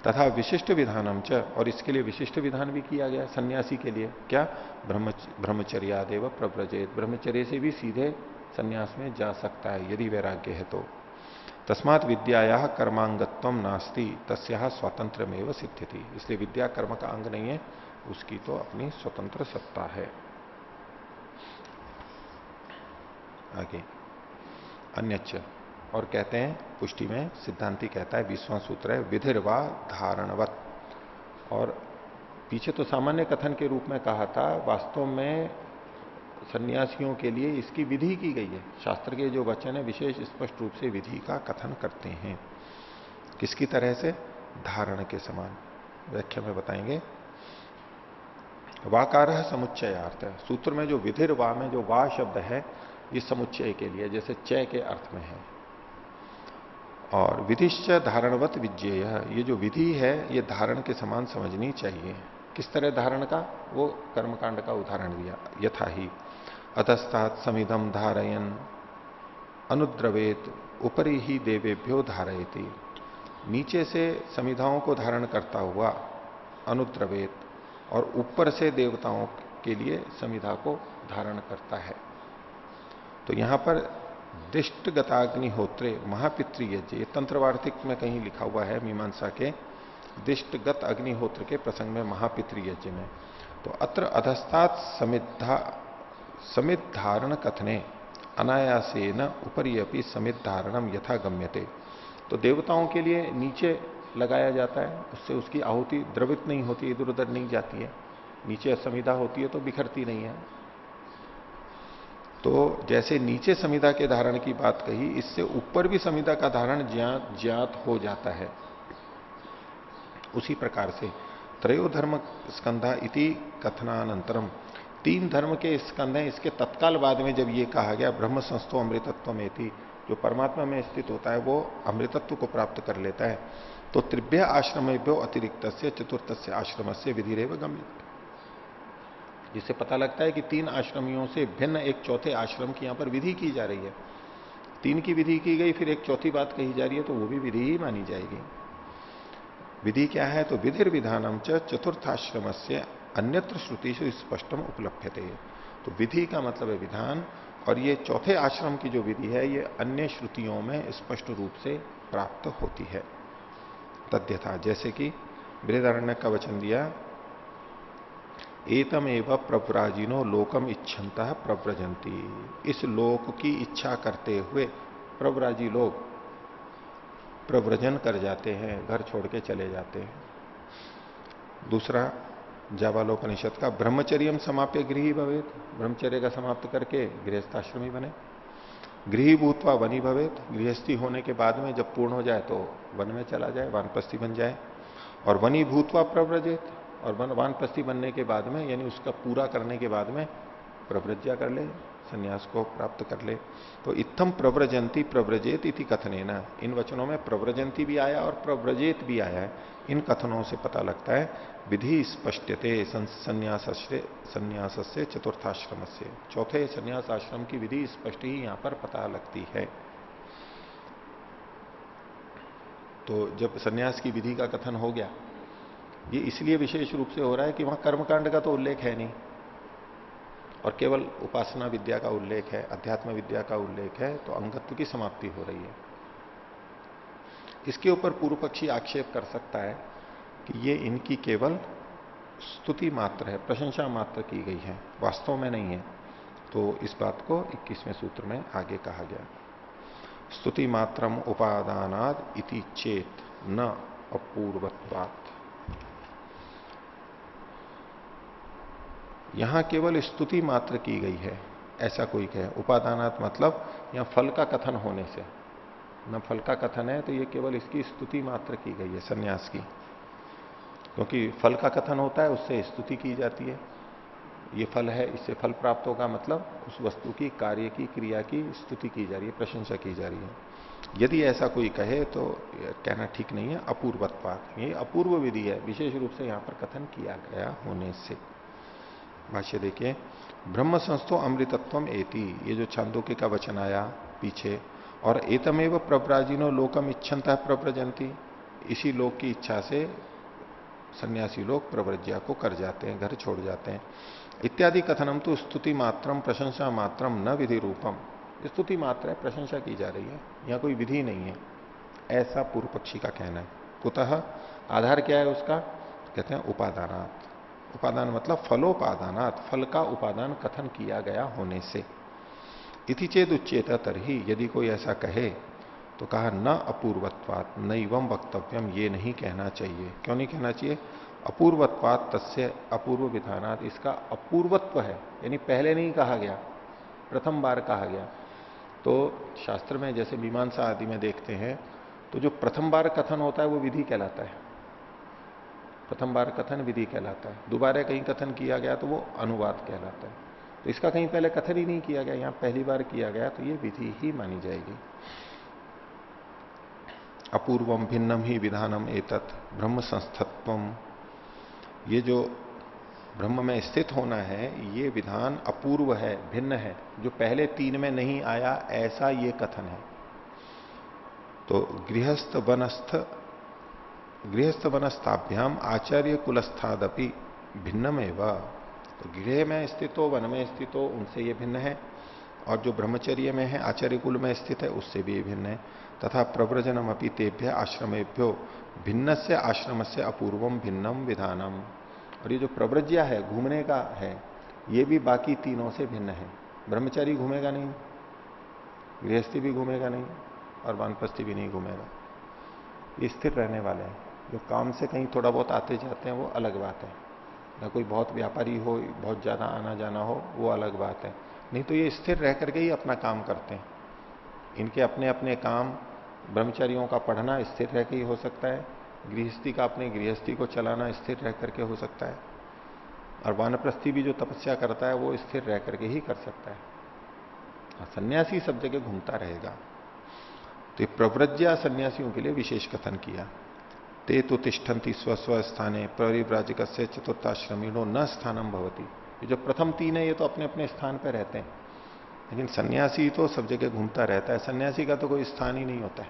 तथा विशिष्ट विधानम च, और इसके लिए विशिष्ट विधान भी किया गया सन्यासी के लिए, क्या, ब्रह्मचर्यादेव प्रव्रजेत, ब्रह्मचर्य से भी सीधे सन्यास में जा सकता है यदि वैराग्य है तो। तस्मात् विद्याया कर्मांगत्व नास्ति तस्या स्वतंत्र में सिद्ध्यति, इसलिए विद्या कर्म का अंग नहीं है, उसकी तो अपनी स्वतंत्र सत्ता है। आगे अन्यच्च, और कहते हैं पुष्टि में सिद्धांति कहता है 20वां सूत्र है, विधिर्वा धारणवत, और पीछे तो सामान्य कथन के रूप में कहा था, वास्तव में सन्यासियों के लिए इसकी विधि की गई है। शास्त्र के जो वचन है विशेष स्पष्ट रूप से विधि का कथन करते हैं। किसकी तरह से? धारण के समान। व्याख्या में बताएंगे। वाकार समुच्चयार्थ है। सूत्र में जो विधिर वा में जो वा शब्द है ये समुच्चय के लिए, जैसे चय के अर्थ में है। और विधिश्च धारणवत विज्ञेय, ये जो विधि है ये धारण के समान समझनी चाहिए। किस तरह धारण का? वो कर्मकांड का उदाहरण दिया। यथा ही अतस्तात् समिधम धारयन अनुद्रवेत ऊपरी ही देवेभ्यो धारयति। नीचे से समिधाओं को धारण करता हुआ अनुद्रवेत, और ऊपर से देवताओं के लिए समिधा को धारण करता है। तो यहां पर दिष्ट गताग्निहोत्रे महापितृयज्ञ, ये तंत्रवार्तिक में कहीं लिखा हुआ है मीमांसा के, दिष्टगत अग्निहोत्र के प्रसंग में महापितृयज्ञ में। तो अत्र अधस्तात् समित धारण कथने अनायासेन उपरि अपि समित धारणम यथा गम्यते। तो देवताओं के लिए नीचे लगाया जाता है, उससे उसकी आहुति द्रवित नहीं होती, इधर उधर नहीं जाती है। नीचे समिधा होती है तो बिखरती नहीं है। तो जैसे नीचे समिधा के धारण की बात कही, इससे ऊपर भी समिधा का धारण ज्ञात हो जाता है। उसी प्रकार से त्रयो धर्म स्कंधा इति कथनानंतरम, 3 धर्म के स्कंध हैं, इसके तत्काल बाद में जब ये कहा गया ब्रह्म संस्थो अमृतत्व में थी, जो परमात्मा में स्थित होता है वो अमृतत्व को प्राप्त कर लेता है। तो त्रिभ्य आश्रमेभ्यो अतिरिक्त से चतुर्थ से आश्रम से विधिरेव गम्य, जिससे पता लगता है कि 3 आश्रमियों से भिन्न एक चौथे आश्रम की यहां पर विधि की जा रही है। 3 की विधि की गई, फिर एक चौथी बात कही जा रही है, तो वो भी विधि ही मानी जाएगी। विधि क्या है? तो विधिर विधानम च चतुर्थाश्रम से अन्यत्र श्रुति से स्पष्टम उपलब्धते। तो विधि का मतलब है विधान, और ये चौथे आश्रम की जो विधि है ये अन्य श्रुतियों में स्पष्ट रूप से प्राप्त होती है। तद्यथा, जैसे कि बृहदारण्यक का वचन दिया, एतम एव प्रव्राजिनो लोकम इच्छन्तः प्रव्रजंती। इस लोक की इच्छा करते हुए प्रव्राजी लोग प्रव्रजन कर जाते हैं, घर छोड़ के चले जाते हैं। दूसरा जाबालोपनिषद का, ब्रह्मचर्यम समाप्य गृही भवेत, ब्रह्मचर्य का समाप्त करके गृहस्थाश्रमी बने। गृही भूतवा वनी भवेत, गृहस्थी होने के बाद में जब पूर्ण हो जाए तो वन में चला जाए, वानप्रस्थी बन जाए। और वनी भूतवा प्रव्रजित, और वानप्रस्थी बनने के बाद में यानी उसका पूरा करने के बाद में प्रव्रज्या कर ले, संन्यास को प्राप्त कर ले। तो इत्थम प्रव्रजंती प्रव्रजेत इति कथनेन, इन वचनों में प्रव्रजंती भी आया और प्रव्रजेत भी आया है। इन कथनों से पता लगता है विधि स्पष्टते संन्यास से चतुर्थाश्रम से, चौथे संन्यास आश्रम की विधि स्पष्ट ही यहां पर पता लगती है। तो जब संन्यास की विधि का कथन हो गया, ये इसलिए विशेष रूप से हो रहा है कि वहां कर्मकांड का तो उल्लेख है नहीं, और केवल उपासना विद्या का उल्लेख है, अध्यात्म विद्या का उल्लेख है, तो अंगत्व की समाप्ति हो रही है। इसके ऊपर पूर्व पक्षी आक्षेप कर सकता है कि ये इनकी केवल स्तुति मात्र है, प्रशंसा मात्र की गई है, वास्तव में नहीं है। तो इस बात को 21वें सूत्र में आगे कहा गया, स्तुति मात्रम उपादानाद इति चेत न अपूर्वत्वात्। यहां केवल स्तुति मात्र की गई है, ऐसा कोई कहे। उपादानात मतलब यहां फल का कथन होने से, न फल का कथन है तो ये केवल इसकी स्तुति मात्र की गई है सन्यास की, क्योंकि फल का कथन होता है उससे स्तुति की जाती है। ये फल है, इससे फल प्राप्त होगा, मतलब उस वस्तु की, कार्य की, क्रिया की स्तुति की जा रही है, प्रशंसा की जा रही है। यदि ऐसा कोई कहे तो कहना ठीक नहीं है, अपूर्वत्वात्। ये अपूर्व विधि है, विशेष रूप से यहां पर कथन किया गया होने से। भाष्य देखिए, ब्रह्म संस्थो अमृतत्वम एति, ये जो छांदोग्य का वचन आया पीछे, और एतमेव प्रव्राजिनो लोकम इच्छन्तः प्रव्रजन्ति, इसी लोक की इच्छा से सन्यासी लोग प्रव्रज्या को कर जाते हैं, घर छोड़ जाते हैं। इत्यादि कथनम तो स्तुति मात्रम प्रशंसा मात्रम न विधि रूपम, स्तुति मात्र है, प्रशंसा की जा रही है, यहां कोई विधि नहीं है, ऐसा पूर्व पक्षी का कहना है। कुतः, आधार क्या है उसका? कहते हैं उपादानात। उपादान मतलब फलोपादानात, फल का उपादान कथन किया गया होने से। इति चेद उच्चेत तरही, यदि कोई ऐसा कहे तो कहा न अपूर्वत्वात् नैवम वक्तव्यम, ये नहीं कहना चाहिए। क्यों नहीं कहना चाहिए? अपूर्वत्वात् तस्य अपूर्व विधानात्, इसका अपूर्वत्व है, यानी पहले नहीं कहा गया, प्रथम बार कहा गया। तो शास्त्र में जैसे मीमांसा आदि में देखते हैं तो जो प्रथम बार कथन होता है वो विधि कहलाता है, प्रथम बार कथन विधि कहलाता है। दोबारा कहीं कथन किया गया तो वो अनुवाद कहलाता है। तो इसका कहीं पहले कथन ही नहीं किया गया, यहां पहली बार किया गया तो ये विधि ही मानी जाएगी। अपूर्वम भिन्नम ही विधानम एतत् ब्रह्म संस्थत्वम, ये जो ब्रह्म में स्थित होना है ये विधान अपूर्व है, भिन्न है, जो पहले तीन में नहीं आया ऐसा ये कथन है। तो गृहस्थ वनस्थाभ्याम आचार्य कुलस्थादपि भिन्नमेव, तो गृह में स्थित हो वन में स्थित हो उनसे ये भिन्न है, और जो ब्रह्मचर्य में है आचार्य कुल में स्थित है उससे भी ये भिन्न है। तथा प्रव्रजनम अपि तेभ्य आश्रमेभ्यो भिन्न से आश्रम से अपूर्वम भिन्नम विधानम, और ये जो प्रव्रज्या है घूमने का है ये भी बाकी तीनों से भिन्न है। ब्रह्मचारी घूमेगा नहीं, गृहस्थी भी घूमेगा नहीं, और वानप्रस्थी भी नहीं घूमेगा, ये स्थिर रहने वाले हैं। जो काम से कहीं थोड़ा बहुत आते जाते हैं वो अलग बात है, ना कोई बहुत व्यापारी हो बहुत ज्यादा आना जाना हो वो अलग बात है, नहीं तो ये स्थिर रह करके ही अपना काम करते हैं। इनके अपने अपने काम, ब्रह्मचारियों का पढ़ना स्थिर रह के ही हो सकता है, गृहस्थी का अपने गृहस्थी को चलाना स्थिर रह करके हो सकता है, और वानप्रस्थी भी जो तपस्या करता है वो स्थिर रह करके ही कर सकता है, और सन्यासी सब जगह घूमता रहेगा। तो प्रव्रज्या सन्यासियों के लिए विशेष कथन किया। ते तो तिष्ठन्ति स्वस्व स्थाने परिव्राजक से चतुर्थाश्रमीणो न स्थानम भवती, ये जो प्रथम तीन है ये तो अपने अपने स्थान पर रहते हैं, लेकिन सन्यासी तो सब जगह घूमता रहता है। सन्यासी का तो कोई स्थान ही नहीं होता है,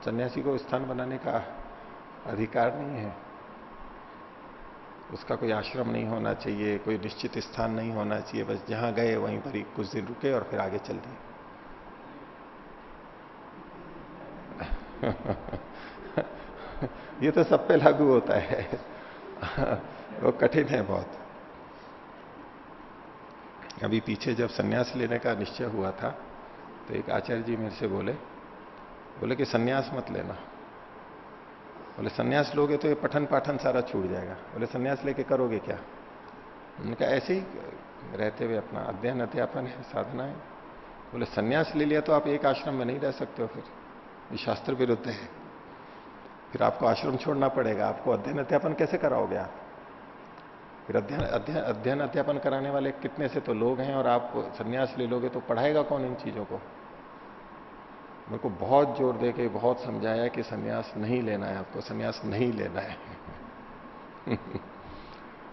सन्यासी को स्थान बनाने का अधिकार नहीं है, उसका कोई आश्रम नहीं होना चाहिए, कोई निश्चित स्थान नहीं होना चाहिए, बस जहां गए वहीं पर ही कुछ दिन रुके और फिर आगे चल दिए। ये तो सब पे लागू होता है। वो कठिन है बहुत। अभी पीछे जब सन्यास लेने का निश्चय हुआ था तो एक आचार्य जी मेरे से बोले कि सन्यास मत लेना। बोले सन्यास लोगे तो ये पठन पाठन सारा छूट जाएगा। बोले सन्यास लेके करोगे क्या? उनका ऐसे ही रहते हुए अपना अध्ययन अध्यापन है, साधना है। बोले सन्यास ले लिया तो आप एक आश्रम में नहीं रह सकते हो, फिर ये शास्त्र विरुद्ध है, फिर आपको आश्रम छोड़ना पड़ेगा, आपको अध्ययन अध्यापन कैसे कराओगे आप? फिर अध्ययन अध्यापन कराने वाले कितने से तो लोग हैं, और आप सन्यास ले लोगे तो पढ़ाएगा कौन इन चीजों को? मेरे को बहुत जोर दे के बहुत समझाया कि सन्यास नहीं लेना है, आपको सन्यास नहीं लेना है।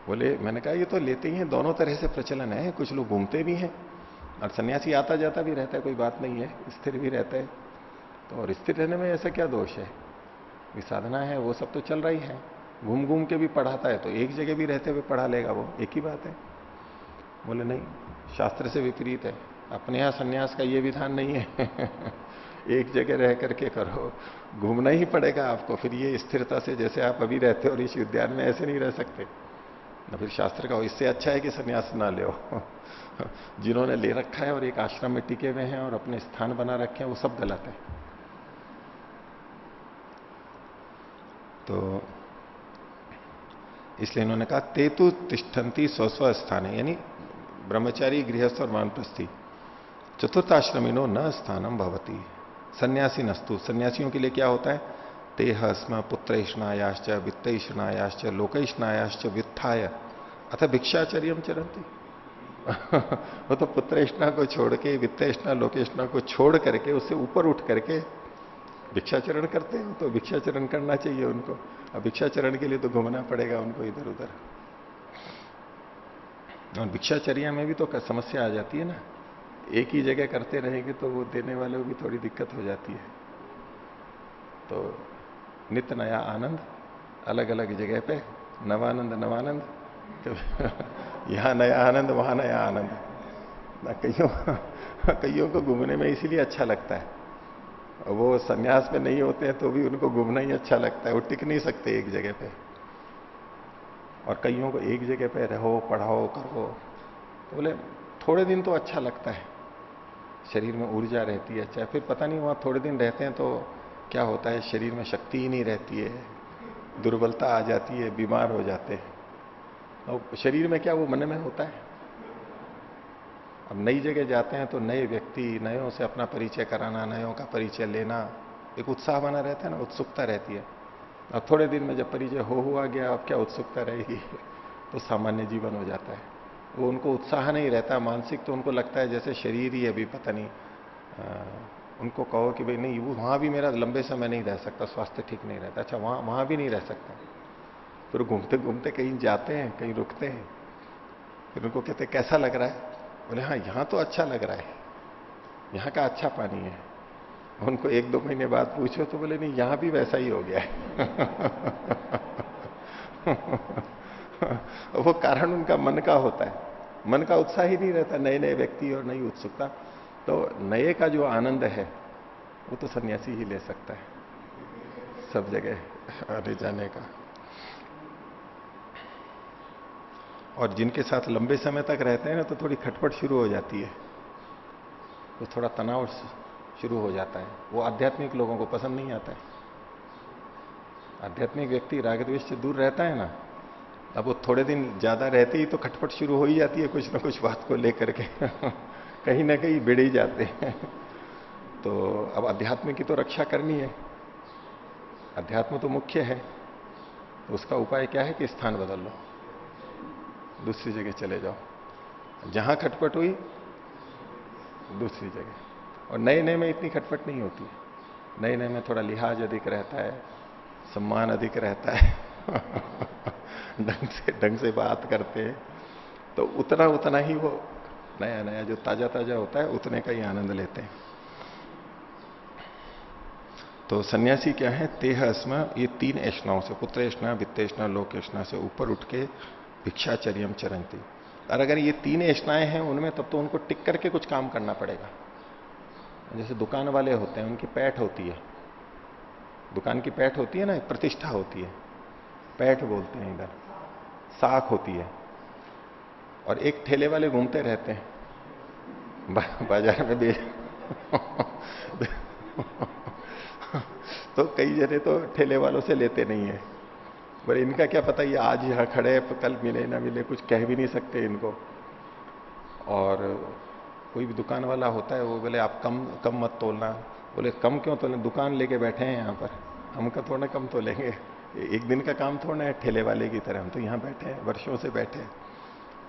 बोले, मैंने कहा ये तो लेते ही हैं, दोनों तरह से प्रचलन है, कुछ लोग घूमते भी हैं और सन्यासी आता जाता भी रहता है, कोई बात नहीं है, स्थिर भी रहता है। तो और स्थिर रहने में ऐसा क्या दोष है? ये साधना है, वो सब तो चल रही है। घूम घूम के भी पढ़ाता है तो एक जगह भी रहते हुए पढ़ा लेगा, वो एक ही बात है। बोले नहीं, शास्त्र से विपरीत है, अपने यहां सन्यास का ये विधान नहीं है। एक जगह रह करके करो, घूमना ही पड़ेगा आपको। फिर ये स्थिरता से जैसे आप अभी रहते हो ऋषि उद्यान में, ऐसे नहीं रह सकते ना। फिर शास्त्र का इससे अच्छा है कि सन्यास ना ले। जिन्होंने ले रखा है और एक आश्रम में टिके हुए हैं और अपने स्थान बना रखे हैं, वो सब गलत है। तो इसलिए इन्होंने कहा तेतु तिष्ठन्ति स्वस्व स्थान है, यानी ब्रह्मचारी गृहस्थ और वानप्रस्थी चतुर्थाश्रमिनो न स्थानम भवती सन्यासी नस्तु। सन्यासियों के लिए क्या होता है? तेह स्म पुत्रैष्णायाश्च वित्तैष्णायाश्च लोकैष्णायाश्च वित्थाय अथ भिक्षाचर्यम चरंती। वो तो पुत्रैष्णा को छोड़ के, वित्तैष्णा लोकेष्णा को छोड़ करके, उससे ऊपर उठ करके भिक्षाचरण करते हैं। तो भिक्षाचरण करना चाहिए उनको। अब भिक्षाचरण के लिए तो घूमना पड़ेगा उनको इधर उधर। और भिक्षाचर्या में भी तो समस्या आ जाती है ना, एक ही जगह करते रहेंगे तो वो देने वाले को भी थोड़ी दिक्कत हो जाती है। तो नित्य नया आनंद, अलग अलग जगह पे नवानंद नवानंद। तो यहां नया आनंद, वहां नया आनंद ना। कईयों को घूमने में इसीलिए अच्छा लगता है, वो सन्यास में नहीं होते हैं तो भी उनको घूमना ही अच्छा लगता है, वो टिक नहीं सकते एक जगह पे। और कईयों को एक जगह पे रहो, पढ़ाओ, करो, तो बोले थोड़े दिन तो अच्छा लगता है, शरीर में ऊर्जा रहती है, अच्छा। फिर पता नहीं वहां थोड़े दिन रहते हैं तो क्या होता है, शरीर में शक्ति ही नहीं रहती है, दुर्बलता आ जाती है, बीमार हो जाते हैं। और शरीर में क्या, वो मन में होता है। अब नई जगह जाते हैं तो नए व्यक्ति, नयों से अपना परिचय कराना, नयों का परिचय लेना, एक उत्साह बना रहता है ना, उत्सुकता रहती है। अब थोड़े दिन में जब परिचय हो हुआ गया, अब क्या उत्सुकता रहेगी? तो सामान्य जीवन हो जाता है। वो उनको उत्साह नहीं रहता मानसिक, तो उनको लगता है जैसे शरीर ही अभी पता नहीं। उनको कहो कि भाई नहीं, वो वहां भी मेरा लंबे समय नहीं रह सकता, स्वास्थ्य ठीक नहीं रहता। अच्छा, वहां वहां भी नहीं रह सकता। फिर घूमते घूमते कहीं जाते हैं, कहीं रुकते हैं, फिर उनको कहते कैसा लग रहा है? बोले हाँ यहां तो अच्छा लग रहा है, यहां का अच्छा पानी है। उनको 1-2 महीने बाद पूछो तो बोले नहीं, यहां भी वैसा ही हो गया है। वो कारण उनका मन का होता है। मन का उत्साह ही नहीं रहता, नए नए व्यक्ति और नई उत्सुकता। तो नए का जो आनंद है वो तो सन्यासी ही ले सकता है, सब जगह आने जाने का। और जिनके साथ लंबे समय तक रहते हैं ना, तो थोड़ी खटपट शुरू हो जाती है, तो थोड़ा तनाव शुरू हो जाता है। वो आध्यात्मिक लोगों को पसंद नहीं आता है। आध्यात्मिक व्यक्ति राग द्वेष से दूर रहता है ना, अब वो थोड़े दिन ज्यादा रहते ही तो खटपट शुरू हो ही जाती है, कुछ ना कुछ बात को लेकर के। कहीं ना कहीं बिड़ ही जाते हैं। तो अब अध्यात्म की तो रक्षा करनी है, अध्यात्म तो मुख्य है। तो उसका उपाय क्या है कि स्थान बदल लो, दूसरी जगह चले जाओ। जहां खटपट हुई दूसरी जगह। और नए नए में इतनी खटपट नहीं होती है, नए नए में थोड़ा लिहाज अधिक रहता है, सम्मान अधिक रहता है। ढंग से बात करते हैं, तो उतना उतना ही वो नया नया जो ताजा ताजा होता है उतने का ही आनंद लेते हैं। तो सन्यासी क्या है, तेह अस्म, ये 3 ऐष्णाओं से, पुत्रेष्णा, वित्तेष्णा, लोकेष्णा से ऊपर उठ के भिक्षाचर्यम चरंती। और अगर ये 3 ऐष्णाएं हैं उनमें, तब तो उनको टिक करके कुछ काम करना पड़ेगा। जैसे दुकान वाले होते हैं, उनकी पैठ होती है, दुकान की पैठ होती है ना, प्रतिष्ठा होती है, पैठ बोलते हैं इधर, साख होती है। और एक ठेले वाले घूमते रहते हैं बाजार में बेच। तो कई जने तो ठेले वालों से लेते नहीं है, पर इनका क्या पता, ये आज यहां खड़े हैं, कल मिले ना मिले, कुछ कह भी नहीं सकते इनको। और कोई भी दुकान वाला होता है, वो बोले आप कम कम मत तोलना। बोले कम क्यों तोलें, दुकान लेके बैठे हैं यहाँ पर, हम का थोड़ा कम तोलेंगे, एक दिन का काम थोड़ा है ठेले वाले की तरह, हम तो यहाँ बैठे हैं, वर्षों से बैठे हैं।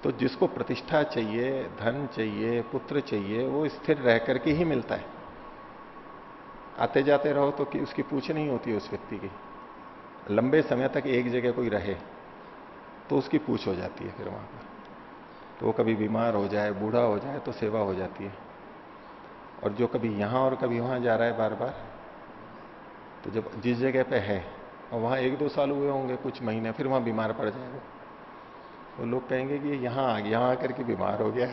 तो जिसको प्रतिष्ठा चाहिए, धन चाहिए, पुत्र चाहिए, वो स्थिर रह करके ही मिलता है। आते जाते रहो तो कि उसकी पूछ नहीं होती है उस व्यक्ति की। लंबे समय तक एक जगह कोई रहे तो उसकी पूछ हो जाती है फिर वहां पर। तो वो कभी बीमार हो जाए, बूढ़ा हो जाए, तो सेवा हो जाती है। और जो कभी यहां और कभी वहां जा रहा है बार बार, तो जब जिस जगह पे है और वहां 1-2 साल हुए होंगे, कुछ महीने, फिर वहां बीमार पड़ जाएगा, तो लोग कहेंगे कि यहाँ आ गया, यहाँ आकर के बीमार हो गया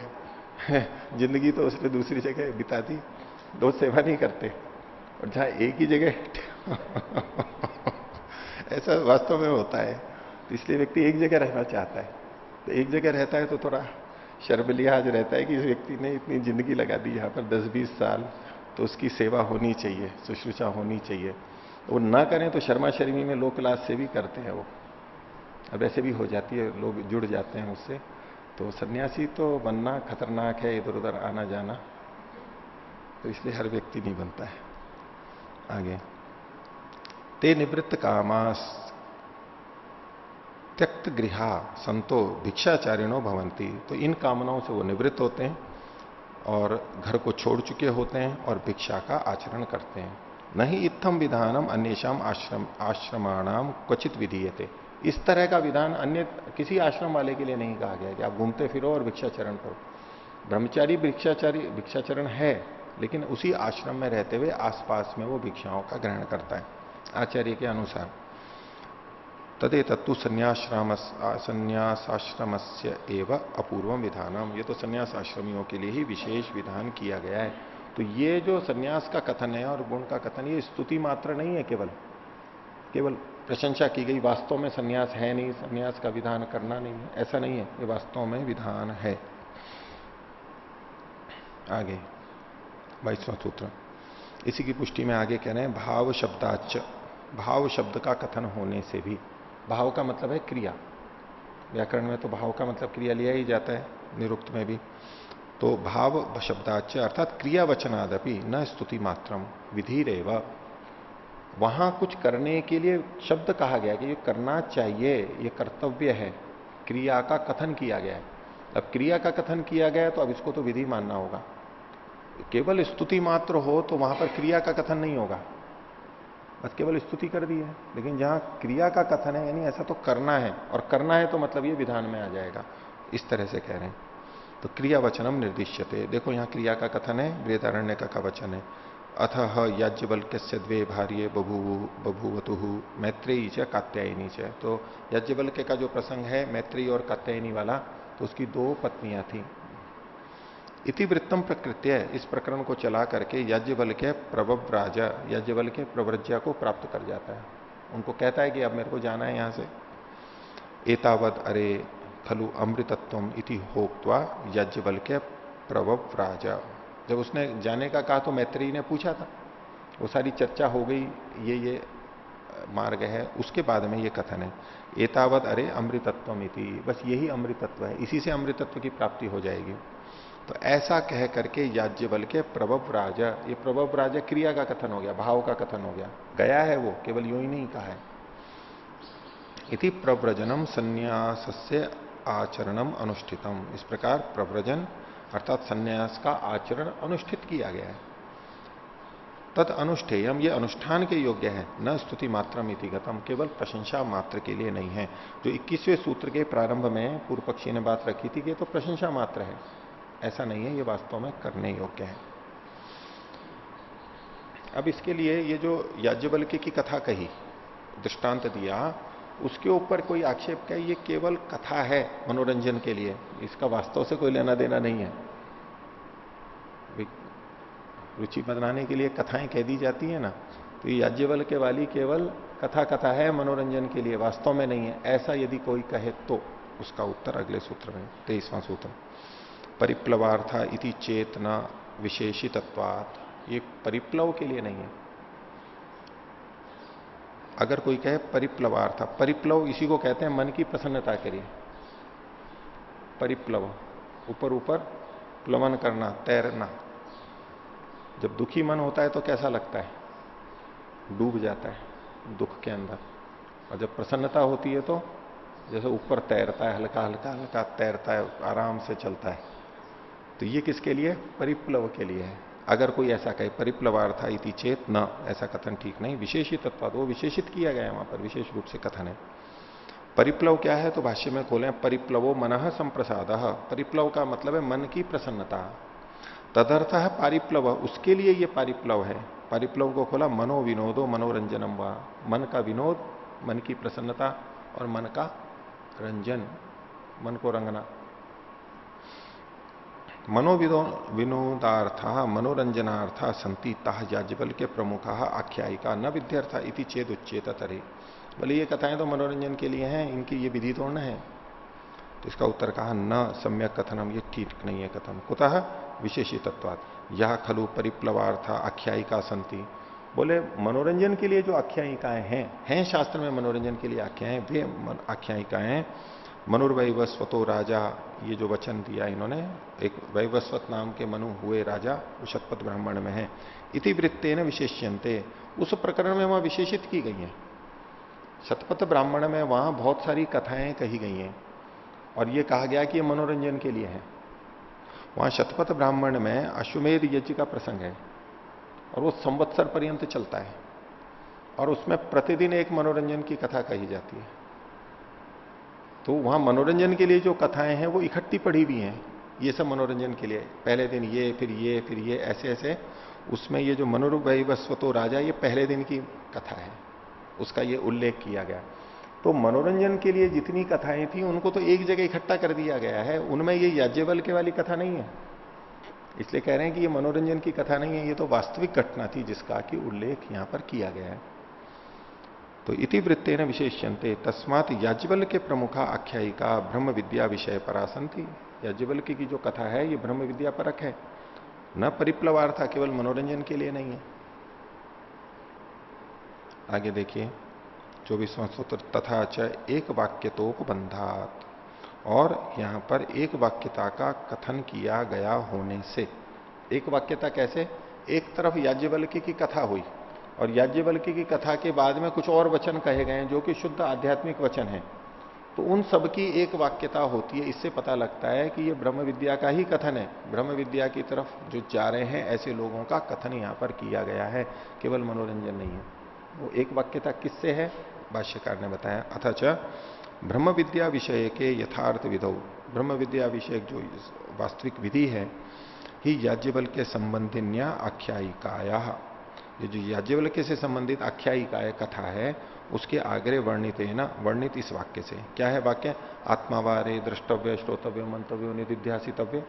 है। जिंदगी तो उसने दूसरी जगह बिता दी, दो सेवा नहीं करते। और जहां एक ही जगह ऐसा वास्तव में होता है। तो इसलिए व्यक्ति एक जगह रहना चाहता है। तो एक जगह रहता है तो थोड़ा शर्मलिहाज रहता है कि इस व्यक्ति ने इतनी जिंदगी लगा दी यहाँ पर 10-20 साल, तो उसकी सेवा होनी चाहिए, शुश्रूषा होनी चाहिए। वो ना करें तो शर्मा शर्मी में लोक लाज से भी करते हैं वो। अब ऐसे भी हो जाती है, लोग जुड़ जाते हैं उससे। तो सन्यासी तो बनना खतरनाक है, इधर उधर आना जाना, तो इसलिए हर व्यक्ति नहीं बनता है। आगे, ते निवृत्त कामास त्यक्त गृहा संतो भिक्षाचारिणो भवंती। तो इन कामनाओं से वो निवृत्त होते हैं और घर को छोड़ चुके होते हैं और भिक्षा का आचरण करते हैं। नहीं इत्थम विधानम अन्येषाम आश्रमाणाम क्वचित विधीयते। इस तरह का विधान अन्य किसी आश्रम वाले के लिए नहीं कहा गया कि आप घूमते फिरो और भिक्षाचरण करो। ब्रह्मचारी भिक्षाचरण है, लेकिन उसी आश्रम में रहते हुए आसपास में वो भिक्षाओं का ग्रहण करता है आचार्य के अनुसार। तदे तत्तु संन्यासाश्रम से एवं अपूर्वम विधानम। ये तो संन्यास आश्रमियों के लिए ही विशेष विधान किया गया है। तो ये जो संन्यास का कथन है और गुण का कथन, ये स्तुति मात्र नहीं है, केवल केवल प्रशंसा की गई। वास्तव में संन्यास है नहीं, संन्यास का विधान करना नहीं है, ऐसा नहीं है, ये वास्तव में विधान है। आगे 22वां सूत्र, इसी की पुष्टि में आगे कह रहे हैं, भाव शब्दाच भाव शब्द का कथन होने से भी, भाव का मतलब है क्रिया, व्याकरण में तो भाव का मतलब क्रिया लिया ही जाता है, निरुक्त में भी। तो भाव शब्दाच अर्थात क्रिया वचनादपि न स्तुति मात्रम विधिरेव, वहां कुछ करने के लिए शब्द कहा गया कि ये करना चाहिए, ये कर्तव्य है, क्रिया का कथन किया गया है। अब क्रिया का कथन किया गया तो अब इसको तो विधि मानना होगा। केवल स्तुति मात्र हो तो वहां पर क्रिया का कथन नहीं होगा, बस केवल स्तुति कर दी है। लेकिन जहां क्रिया का कथन है, यानी ऐसा तो करना है, और करना है तो मतलब ये विधान में आ जाएगा, इस तरह से कह रहे हैं। तो क्रिया वचनम निर्दिश्यते, देखो यहां क्रिया का कथन है, बृहदारण्य का वचन है। अथह याज्ञवल्क्य द्वे भार्ये बभूवतु मैत्रेयी च कात्यायनी च, तो याज्ञवल्क्य का जो प्रसंग है मैत्रेयी और कात्यायनी वाला, तो उसकी दो पत्नियां थी। इतिवृत्तम प्रकृत्य, इस प्रकरण को चला करके याज्ञवल्क्य प्रव्राज, याज्ञवल्क्य प्रव्रज्या को प्राप्त कर जाता है, उनको कहता है कि अब मेरे को जाना है यहां से। एतावद अरे खलु अमृतत्वम इति होक्त्वा याज्ञवल्क्य प्रव्राज, जब उसने जाने का कहा तो मैत्रेयी ने पूछा था, वो सारी चर्चा हो गई, ये मार्ग है, उसके बाद में ये कथन है एतावत अरे अमृतत्वम इति, बस यही अमृतत्व है, इसी से अमृतत्व की प्राप्ति हो जाएगी। तो ऐसा कह करके याज्ञवल्क्य प्रव्राज, ये प्रव्राज क्रिया का कथन हो गया, भाव का कथन हो गया, गया है वो, केवल यूं ही नहीं कहा है। इति प्रव्रजनम संन्यासस्य आचरणम अनुष्ठितम, इस प्रकार प्रव्रजन अर्थात संन्यास का आचरण अनुष्ठित किया गया है। तद अनुष्ठेयम, ये अनुष्ठान के योग्य है, न स्तुति मात्रम इति गतम, केवल प्रशंसा मात्र के लिए नहीं है। जो 21वें सूत्र के प्रारंभ में पूर्व पक्षी ने बात रखी थी कि तो प्रशंसा मात्र है, ऐसा नहीं है, ये वास्तव में करने योग्य है। अब इसके लिए ये जो याज्ञवल्क्य की कथा कही, दृष्टांत दिया, उसके ऊपर कोई आक्षेप क्या, ये केवल कथा है मनोरंजन के लिए, इसका वास्तव से कोई लेना देना नहीं है। रुचि बनाने के लिए कथाएं कह दी जाती है ना, तो ये याज्ञवल्क्य वाली केवल कथा है, मनोरंजन के लिए, वास्तव में नहीं है, ऐसा यदि कोई कहे तो उसका उत्तर अगले सूत्र में, 23वां सूत्र, परिप्लवार्था इति चेतना विशेषितत्वात्, ये परिप्लव के लिए नहीं है। अगर कोई कहे परिप्लवार्था, परिप्लव इसी को कहते हैं मन की प्रसन्नता के लिए, परिप्लव ऊपर ऊपर प्लवन करना, तैरना। जब दुखी मन होता है तो कैसा लगता है, डूब जाता है दुख के अंदर, और जब प्रसन्नता होती है तो जैसे ऊपर तैरता है, हल्का हल्का हल्का तैरता है, आराम से चलता है। तो ये किसके लिए, परिप्लव के लिए है। अगर कोई ऐसा कहे परिप्लवार्था इति चेत न, ऐसा कथन ठीक नहीं, विशेषित तत्व, वो विशेषित किया गया है वहां पर, विशेष रूप से कथन है। परिप्लव क्या है, तो भाष्य में खोले, परिप्लवो मनः संप्रसाद, परिप्लव का मतलब है मन की प्रसन्नता। तदर्थ है पारिप्लव, उसके लिए ये पारिप्लव है। पारिप्लव को खोला, मनो विनोदो मनोरंजनम वा, मन का विनोद, मन की प्रसन्नता, और मन का रंजन, मन को रंगना। विनोदार्थ मनोरंजनार्थ संति ताह याज्ञवल्क्य प्रमुख आख्यायिका न विद्यर्थ इति चेद उच्चेत तरे, बोले ये कथाएं तो मनोरंजन के लिए हैं, इनकी ये विधि थोड़ा है। तो इसका उत्तर कहा न सम्यक कथनम, ये ठीक नहीं है कथन। कुतः विशेषितत्वात्, यह खलु परिप्लवार्थ आख्यायिका संति, बोले मनोरंजन के लिए जो आख्यायिकाएं हैं शास्त्र में मनोरंजन के लिए आख्याएं, वे आख्यायिकाएं मनुर्वैवस्वतो राजा, ये जो वचन दिया इन्होंने, एक वैवस्वत नाम के मनु हुए राजा, वो शतपथ ब्राह्मण में है। इति वृत्तेन विशेष्यन्ते, उस प्रकरण में वहां विशेषित की गई हैं। शतपथ ब्राह्मण में वहां बहुत सारी कथाएं कही गई हैं, और ये कहा गया कि ये मनोरंजन के लिए है। वहां शतपथ ब्राह्मण में अश्वमेध यज्ञ का प्रसंग है, और वो संवत्सर पर्यंत चलता है, और उसमें प्रतिदिन एक मनोरंजन की कथा कही जाती है। तो वहां मनोरंजन के लिए जो कथाएं हैं वो इकट्ठी पड़ी हुई हैं, ये सब मनोरंजन के लिए, पहले दिन ये, फिर ये, फिर ये, ऐसे ऐसे। उसमें ये जो मनुर्वैवस्वतो राजा, ये पहले दिन की कथा है, उसका ये उल्लेख किया गया। तो मनोरंजन के लिए जितनी कथाएं थी उनको तो एक जगह इकट्ठा कर दिया गया है, उनमें ये याज्ञवल्क्य वाली कथा नहीं है। इसलिए कह रहे हैं कि ये मनोरंजन की कथा नहीं है, ये तो वास्तविक घटना थी जिसका कि उल्लेख यहां पर किया गया है। तो इति वृत्तेन विशेष्यन्ते तस्मात् याज्ञवल्क्य प्रमुखा आख्यायिका ब्रह्म विद्या विषय परासंति, याज्ञवल्क्य की जो कथा है ये ब्रह्म विद्या परक है, न परिप्लवार्था, केवल मनोरंजन के लिए नहीं है। आगे देखिए 24वां सूत्र, तथा च एक वाक्यतोपबंधात, और यहां पर एक वाक्यता का कथन किया गया होने से। एक वाक्यता कैसे? एक तरफ याज्ञवल्क्य की कथा हुई और याज्ञवल्क्य की कथा के बाद में कुछ और वचन कहे गए हैं जो कि शुद्ध आध्यात्मिक वचन है, तो उन सब की एक वाक्यता होती है। इससे पता लगता है कि ये ब्रह्म विद्या का ही कथन है, ब्रह्म विद्या की तरफ जो जा रहे हैं ऐसे लोगों का कथन यहां पर किया गया है, केवल मनोरंजन नहीं है। वो एक वाक्यता किससे है? भाष्यकार ने बताया, अथच ब्रह्म विद्या विषय के यथार्थ विधौ, ब्रह्म विद्या विषय जो वास्तविक विधि है, ही याज्ञवल्क्य संबंधिन्या आख्यायिकाया, ये जो याज्ञवल्क्य से संबंधित आख्यायिका है, कथा है, उसके आगे वर्णित है ना, वर्णित इस वाक्य से। क्या है वाक्य? आत्मावारे द्रष्टव्य श्रोतव्य मंतव्य निधिध्यासितव्य।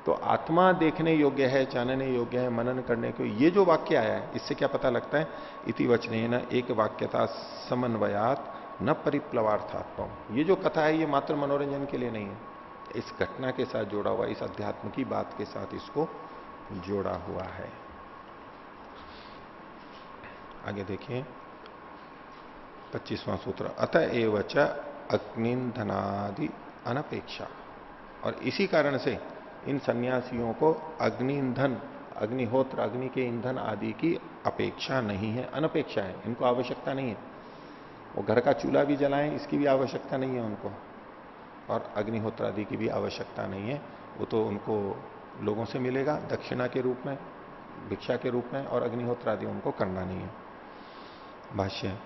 तो आत्मा देखने योग्य है, जानने योग्य है, मनन करने को, ये जो वाक्य आया है इससे क्या पता लगता है? इति वचनेन एक वाक्यता समन्वयात न परिप्लवार्थात्म। ये जो कथा है ये मात्र मनोरंजन के लिए नहीं है, इस घटना के साथ जोड़ा हुआ, इस अध्यात्म की बात के साथ इसको जोड़ा हुआ है। आगे देखिए 25वां सूत्र, अतएव च अग्निंधनादि अनपेक्षा, और इसी कारण से इन सन्यासियों को अग्निंधन, अग्निहोत्र, अग्नि के ईंधन आदि की अपेक्षा नहीं है, अनपेक्षा है, इनको आवश्यकता नहीं है। वो घर का चूल्हा भी जलाएं इसकी भी आवश्यकता नहीं है उनको, और अग्निहोत्र आदि की भी आवश्यकता नहीं है। वो तो उनको लोगों से मिलेगा दक्षिणा के रूप में, भिक्षा के रूप में, और अग्निहोत्र आदि उनको करना नहीं है। भाष्य,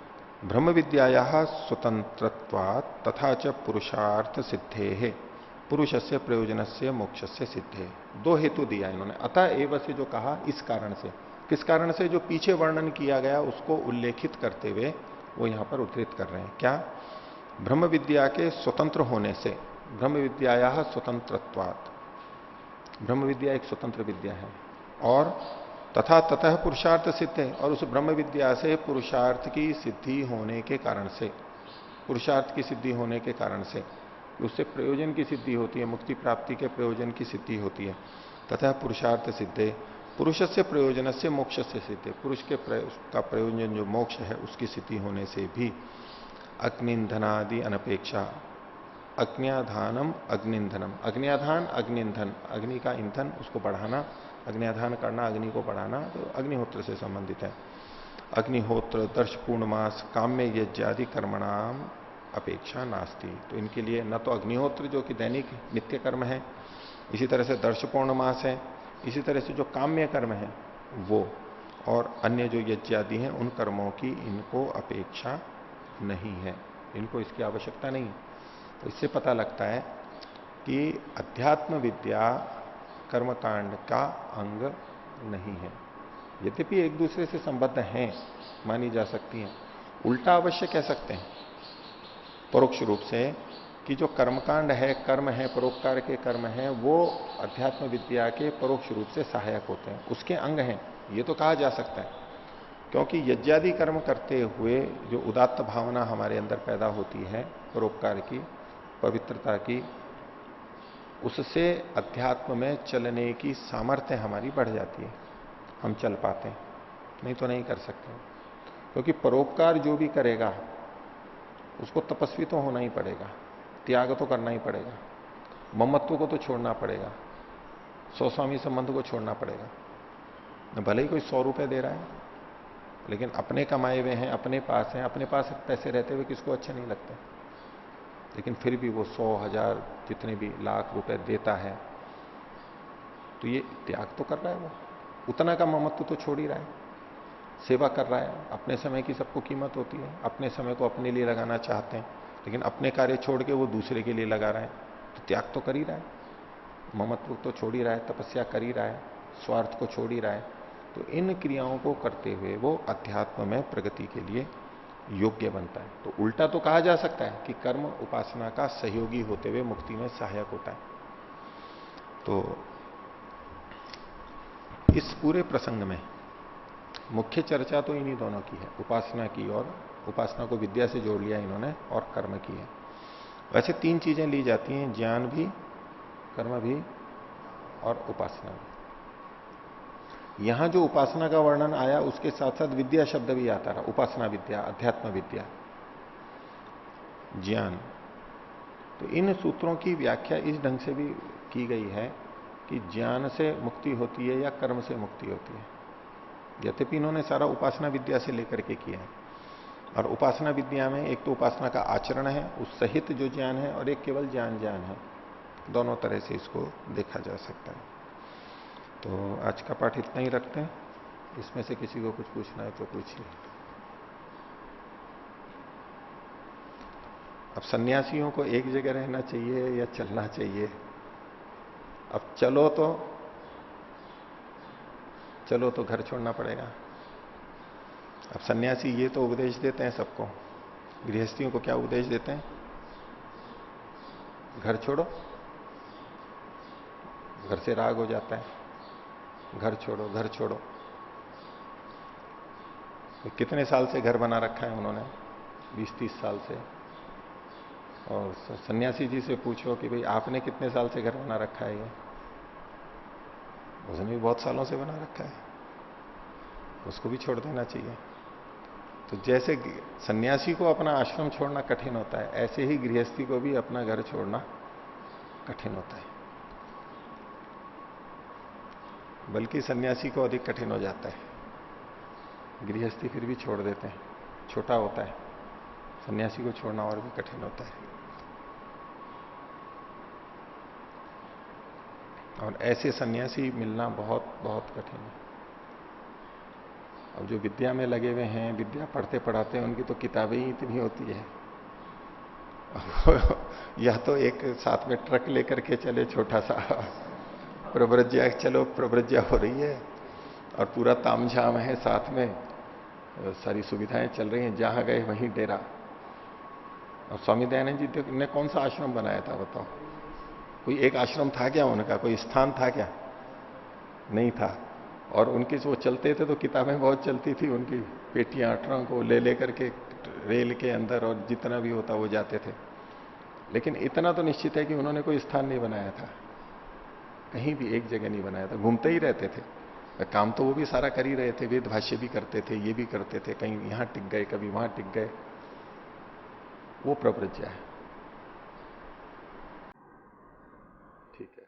ब्रह्म विद्याया स्वतंत्रत्वात् तथा च पुरुषार्थ सिद्धे है, पुरुष से प्रयोजन से मोक्ष से सिद्धे। दो हेतु दिया इन्होंने, अतः एव से जो कहा, इस कारण से। किस कारण से? जो पीछे वर्णन किया गया उसको उल्लेखित करते हुए वो यहां पर उद्धृत कर रहे हैं। क्या? ब्रह्म विद्या के स्वतंत्र होने से, ब्रह्म विद्याया स्वतंत्रत्वात्, ब्रह्म विद्या एक स्वतंत्र विद्या है, और तथा ततः पुरुषार्थ सिद्ध है, और उस ब्रह्म विद्या से पुरुषार्थ की सिद्धि होने के कारण से, पुरुषार्थ की सिद्धि होने के कारण से, उससे प्रयोजन की सिद्धि होती है, मुक्ति प्राप्ति के प्रयोजन की सिद्धि होती है। तथा पुरुषार्थ सिद्धे, पुरुष से प्रयोजन से मोक्ष से सिद्धे, पुरुष के का प्रयोजन जो मोक्ष है उसकी सिद्धि होने से भी अग्निंधनादि अनपेक्षा, अग्न्याधानम अग्निंधनम, अग्न्याधान अग्निंधन, अग्नि का ईंधन उसको बढ़ाना, अग्न्याधान करना, अग्नि को बढ़ाना, तो अग्निहोत्र से संबंधित है। अग्निहोत्र दर्श पूर्णमास काम्य यज्ञादि कर्मणाम अपेक्षा नास्ती, तो इनके लिए न तो अग्निहोत्र जो कि दैनिक नित्य कर्म है, इसी तरह से दर्श पूर्णमास है, इसी तरह से जो काम्य कर्म है वो, और अन्य जो यज्ञादि हैं उन कर्मों की इनको अपेक्षा नहीं है, इनको इसकी आवश्यकता नहीं। तो इससे पता लगता है कि अध्यात्म विद्या कर्मकांड का अंग नहीं है, यद्यपि एक दूसरे से संबद्ध हैं, मानी जा सकती हैं। उल्टा अवश्य कह सकते हैं परोक्ष रूप से कि जो कर्मकांड है, कर्म है, परोपकार के कर्म हैं, वो अध्यात्म विद्या के परोक्ष रूप से सहायक होते हैं, उसके अंग हैं, ये तो कहा जा सकता है। क्योंकि यज्ञादि कर्म करते हुए जो उदात्त भावना हमारे अंदर पैदा होती है, परोपकार की, पवित्रता की, उससे अध्यात्म में चलने की सामर्थ्य हमारी बढ़ जाती है, हम चल पाते हैं, नहीं तो नहीं कर सकते। क्योंकि परोपकार जो भी करेगा उसको तपस्वी तो होना ही पड़ेगा, त्याग तो करना ही पड़ेगा, ममत्व को तो छोड़ना पड़ेगा, स्वस्वामी संबंध को छोड़ना पड़ेगा। भले ही कोई 100 रुपए दे रहा है, लेकिन अपने कमाए हुए हैं, अपने पास हैं, अपने पास पैसे रहते हुए किसको अच्छे नहीं लगते, लेकिन फिर भी वो 100, 1000, जितने भी लाख रुपए देता है, तो ये त्याग तो कर रहा है, वो उतना का ममत्व तो छोड़ ही रहा है, सेवा कर रहा है। अपने समय की सबको कीमत होती है, अपने समय को अपने लिए लगाना चाहते हैं, लेकिन अपने कार्य छोड़ के वो दूसरे के लिए लगा रहा है, तो त्याग तो कर ही रहा है, ममत्व तो छोड़ ही रहा है, तपस्या कर ही रहा है, स्वार्थ को छोड़ ही रहा है। तो इन क्रियाओं को करते हुए वो अध्यात्म में प्रगति के लिए योग्य बनता है। तो उल्टा तो कहा जा सकता है कि कर्म उपासना का सहयोगी होते हुए मुक्ति में सहायक होता है। तो इस पूरे प्रसंग में मुख्य चर्चा तो इन्हीं दोनों की है, उपासना की, और उपासना को विद्या से जोड़ लिया इन्होंने, और कर्म की है। वैसे 3 चीजें ली जाती हैं, ज्ञान भी, कर्म भी और उपासना भी। यहां जो उपासना का वर्णन आया उसके साथ साथ विद्या शब्द भी आता रहा, उपासना विद्या, अध्यात्म विद्या, ज्ञान। तो इन सूत्रों की व्याख्या इस ढंग से भी की गई है कि ज्ञान से मुक्ति होती है या कर्म से मुक्ति होती है। यद्यपि इन्होंने सारा उपासना विद्या से लेकर के किया है। और उपासना विद्या में एक तो उपासना का आचरण है, उस सहित जो ज्ञान है, और एक केवल ज्ञान है। दोनों तरह से इसको देखा जा सकता है। तो आज का पाठ इतना ही रखते हैं। इसमें से किसी को कुछ पूछना है तो पूछिए। अब सन्यासियों को एक जगह रहना चाहिए या चलना चाहिए? अब चलो तो घर छोड़ना पड़ेगा। अब सन्यासी ये तो उपदेश देते हैं सबको, गृहस्थियों को क्या उपदेश देते हैं? घर छोड़ो, घर से राग हो जाता है, घर छोड़ो घर छोड़ो। तो कितने साल से घर बना रखा है उन्होंने? 20-30 साल से। और सन्यासी जी से पूछो कि भाई आपने कितने साल से घर बना रखा है? ये उसने भी बहुत सालों से बना रखा है, उसको भी छोड़ देना चाहिए। तो जैसे सन्यासी को अपना आश्रम छोड़ना कठिन होता है, ऐसे ही गृहस्थी को भी अपना घर छोड़ना कठिन होता है। बल्कि सन्यासी को अधिक कठिन हो जाता है, गृहस्थी फिर भी छोड़ देते हैं, छोटा होता है। सन्यासी को छोड़ना और भी कठिन होता है। और ऐसे सन्यासी मिलना बहुत बहुत कठिन है। अब जो विद्या में लगे हुए हैं, विद्या पढ़ते पढ़ाते हैं, उनकी तो किताबें ही इतनी होती है। या तो एक साथ में ट्रक लेकर के चले छोटा सा, प्रव्रज्या, चलो प्रव्रज्या हो रही है और पूरा तामझाम है, साथ में सारी सुविधाएं चल रही हैं, जहां गए वहीं डेरा। और स्वामी दयानंद जी ने कौन सा आश्रम बनाया था बताओ? कोई एक आश्रम था क्या उनका? कोई स्थान था क्या? नहीं था। और उनकी वो चलते थे तो किताबें बहुत चलती थी उनकी, पेटियां ट्रंक को ले लेकर के रेल के अंदर, और जितना भी होता वो जाते थे। लेकिन इतना तो निश्चित है कि उन्होंने कोई स्थान नहीं बनाया था, कहीं भी एक जगह नहीं बनाया था, घूमते ही रहते थे। काम तो वो भी सारा कर ही रहे थे, वेद भाष्य भी करते थे, ये भी करते थे, कहीं यहां टिक गए कभी वहां टिक गए। वो प्रव्रज्या है। ठीक है।